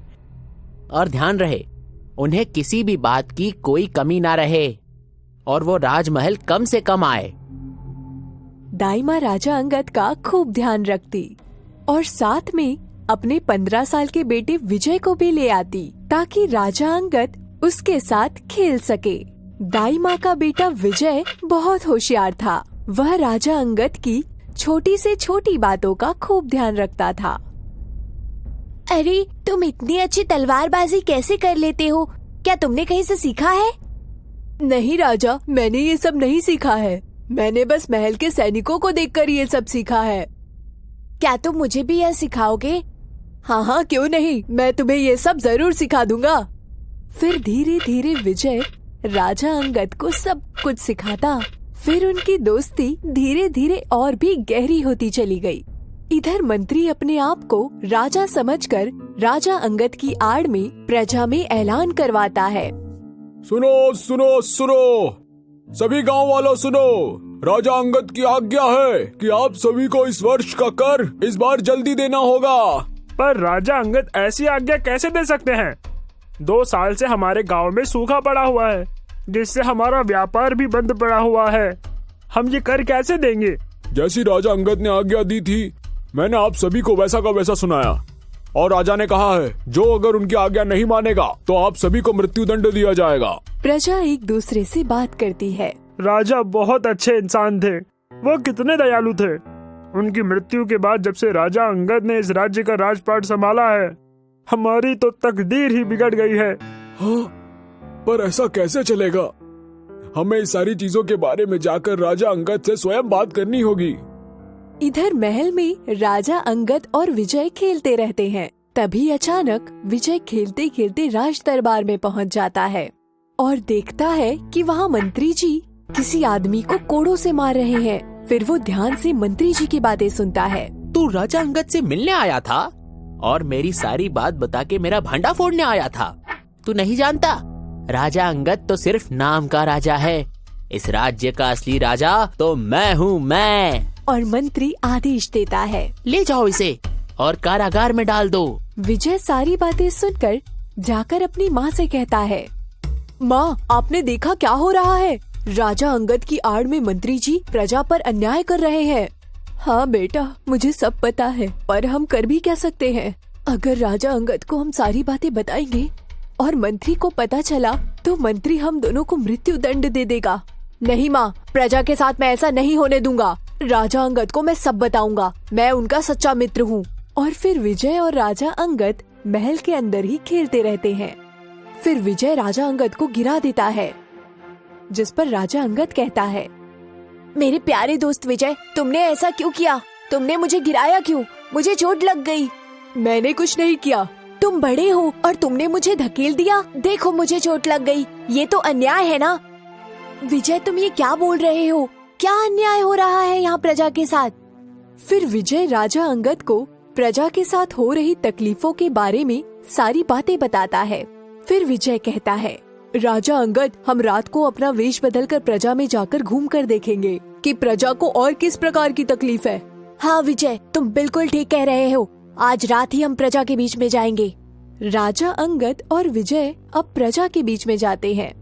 और ध्यान रहे उन्हें किसी भी बात की कोई कमी ना रहे और वो राजमहल कम से कम आए। दाई माँ राजा अंगद का खूब ध्यान रखती और साथ में अपने 15 साल के बेटे विजय को भी ले आती ताकि राजा अंगद उसके साथ खेल सके। दाई माँ का बेटा विजय बहुत होशियार था। वह राजा अंगद की छोटी से छोटी बातों का खूब ध्यान रखता था। अरे, तुम इतनी अच्छी तलवारबाजी कैसे कर लेते हो? क्या तुमने कहीं से सीखा है? नहीं राजा, मैंने ये सब नहीं सीखा है। मैंने बस महल के सैनिकों को देखकर ये सब सीखा है। क्या तुम मुझे भी यह सिखाओगे? हाँ हाँ, क्यों नहीं, मैं तुम्हें ये सब जरूर सिखा दूंगा। फिर धीरे धीरे विजय राजा अंगद को सब कुछ सिखाता। फिर उनकी दोस्ती धीरे धीरे और भी गहरी होती चली गई। इधर मंत्री अपने आप को राजा समझकर राजा अंगद की आड़ में प्रजा में ऐलान करवाता है। सुनो सुनो सुनो, सभी गांव वालों सुनो, राजा अंगद की आज्ञा है कि आप सभी को इस वर्ष का कर इस बार जल्दी देना होगा। पर राजा अंगद ऐसी आज्ञा कैसे दे सकते हैं? 2 साल से हमारे गांव में सूखा पड़ा हुआ है, जिससे हमारा व्यापार भी बंद पड़ा हुआ है। हम ये कर कैसे देंगे? जैसी राजा अंगद ने आज्ञा दी थी, मैंने आप सभी को वैसा का वैसा सुनाया और राजा ने कहा है जो अगर उनकी आज्ञा नहीं मानेगा तो आप सभी को मृत्यु दंड दिया जाएगा। प्रजा एक दूसरे से बात करती है। राजा बहुत अच्छे इंसान थे, वो कितने दयालु थे। उनकी मृत्यु के बाद जब से राजा अंगद ने इस राज्य का राजपाट संभाला है, हमारी तो तकदीर ही बिगड़ गई है। हाँ, पर ऐसा कैसे चलेगा? हमें इस सारी चीजों के बारे में जाकर राजा अंगद से स्वयं बात करनी होगी। इधर महल में राजा अंगद और विजय खेलते रहते हैं। तभी अचानक विजय खेलते खेलते राज दरबार में पहुंच जाता है और देखता है कि वहां मंत्री जी किसी आदमी को कोड़ों से मार रहे हैं। फिर वो ध्यान से मंत्री जी की बातें सुनता है। तू राजा अंगद से मिलने आया था और मेरी सारी बात बता के मेरा भांडा फोड़ने आया था। तू नहीं जानता, राजा अंगद तो सिर्फ नाम का राजा है। इस राज्य का असली राजा तो मैं हूँ, मैं। और मंत्री आदेश देता है, ले जाओ इसे और कारागार में डाल दो। विजय सारी बातें सुनकर जाकर अपनी माँ से कहता है, माँ, आपने देखा क्या हो रहा है? राजा अंगद की आड़ में मंत्री जी प्रजा पर अन्याय कर रहे हैं। हाँ बेटा, मुझे सब पता है, पर हम कर भी क्या सकते हैं? अगर राजा अंगद को हम सारी बातें बताएंगे और मंत्री को पता चला तो मंत्री हम दोनों को मृत्यु दंड दे देगा। नहीं माँ, प्रजा के साथ मैं ऐसा नहीं होने दूंगा। राजा अंगद को मैं सब बताऊंगा, मैं उनका सच्चा मित्र हूँ। और फिर विजय और राजा अंगद महल के अंदर ही खेलते रहते हैं। फिर विजय राजा अंगद को गिरा देता है, जिस पर राजा अंगद कहता है, मेरे प्यारे दोस्त विजय, तुमने ऐसा क्यों किया? तुमने मुझे गिराया क्यों? मुझे चोट लग गई। मैंने कुछ नहीं किया। तुम बड़े हो और तुमने मुझे धकेल दिया। देखो मुझे चोट लग गई। ये तो अन्याय है ना? विजय, तुम ये क्या बोल रहे हो? क्या अन्याय हो रहा है यहाँ प्रजा के साथ? फिर विजय राजा अंगद को प्रजा के साथ हो रही तकलीफों के बारे में सारी बातें बताता है। फिर विजय कहता है, राजा अंगद, हम रात को अपना वेश बदलकर प्रजा में जाकर घूम कर देखेंगे कि प्रजा को और किस प्रकार की तकलीफ है। हाँ विजय, तुम बिल्कुल ठीक कह रहे हो। आज रात ही हम प्रजा के बीच में जाएंगे। राजा अंगद और विजय अब प्रजा के बीच में जाते हैं।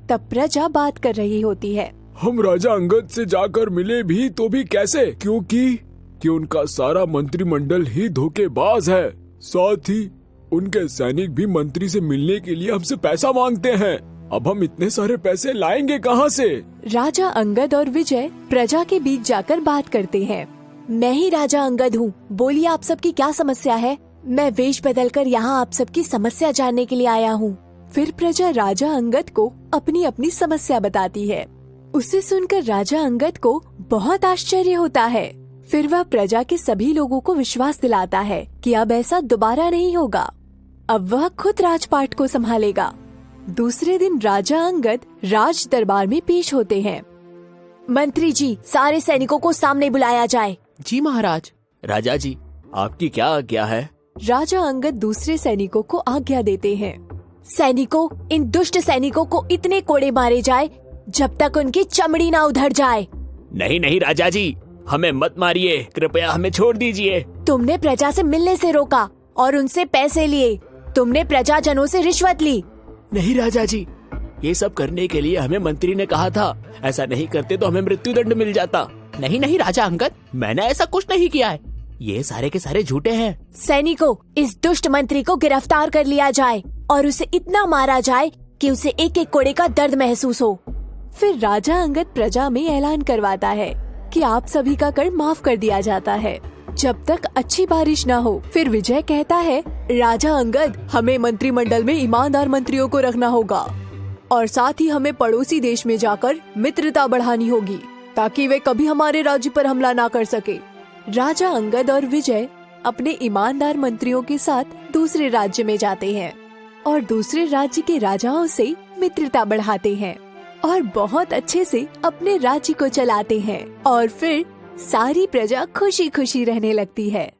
तब प्रजा बात कर रही होती है, हम राजा अंगद से जाकर मिले भी तो भी कैसे? क्योंकि उनका सारा मंत्रिमंडल ही धोखेबाज है। साथ ही उनके सैनिक भी मंत्री से मिलने के लिए हमसे पैसा मांगते हैं। अब हम इतने सारे पैसे लाएंगे कहाँ से? राजा अंगद और विजय प्रजा के बीच जाकर बात करते हैं। मैं ही राजा अंगद हूँ। बोलिए, आप सबकी क्या समस्या है? मैं वेश बदलकर यहाँ आप सबकी समस्या जानने के लिए आया हूँ। फिर प्रजा राजा अंगद को अपनी अपनी समस्या बताती है। उसे सुनकर राजा अंगद को बहुत आश्चर्य होता है। फिर वह प्रजा के सभी लोगों को विश्वास दिलाता है कि अब ऐसा दोबारा नहीं होगा। अब वह खुद राजपाट को संभालेगा। दूसरे दिन राजा अंगद राज दरबार में पेश होते हैं। मंत्री जी, सारे सैनिकों को सामने बुलाया जाए। जी महाराज। राजा जी, आपकी क्या आज्ञा है? राजा अंगद दूसरे सैनिकों को आज्ञा देते हैं। सैनिकों, इन दुष्ट सैनिकों को इतने कोड़े मारे जाए जब तक उनकी चमड़ी ना उधड़ जाए। नहीं नहीं राजा जी, हमें मत मारिए, कृपया हमें छोड़ दीजिए। तुमने प्रजा से मिलने से रोका और उनसे पैसे लिए। तुमने प्रजाजनों से रिश्वत ली। नहीं राजा जी, ये सब करने के लिए हमें मंत्री ने कहा था। ऐसा नहीं करते तो हमें मृत्युदंड मिल जाता। नहीं नहीं राजा अंगद, मैंने ऐसा कुछ नहीं किया है। ये सारे के सारे झूठे हैं। सैनिकों, इस दुष्ट मंत्री को गिरफ्तार कर लिया जाए और उसे इतना मारा जाए कि उसे एक एक कोड़े का दर्द महसूस हो। फिर राजा अंगद प्रजा में ऐलान करवाता है कि आप सभी का कर माफ कर दिया जाता है जब तक अच्छी बारिश न हो। फिर विजय कहता है, राजा अंगद, हमें मंत्रिमंडल में ईमानदार मंत्रियों को रखना होगा और साथ ही हमें पड़ोसी देश में जाकर मित्रता बढ़ानी होगी ताकि वे कभी हमारे राज्य पर हमला ना कर सके। राजा अंगद और विजय अपने ईमानदार मंत्रियों के साथ दूसरे राज्य में जाते हैं और दूसरे राज्य के राजाओं से मित्रता बढ़ाते हैं और बहुत अच्छे से अपने राज्य को चलाते हैं और फिर सारी प्रजा खुशी खुशी रहने लगती है।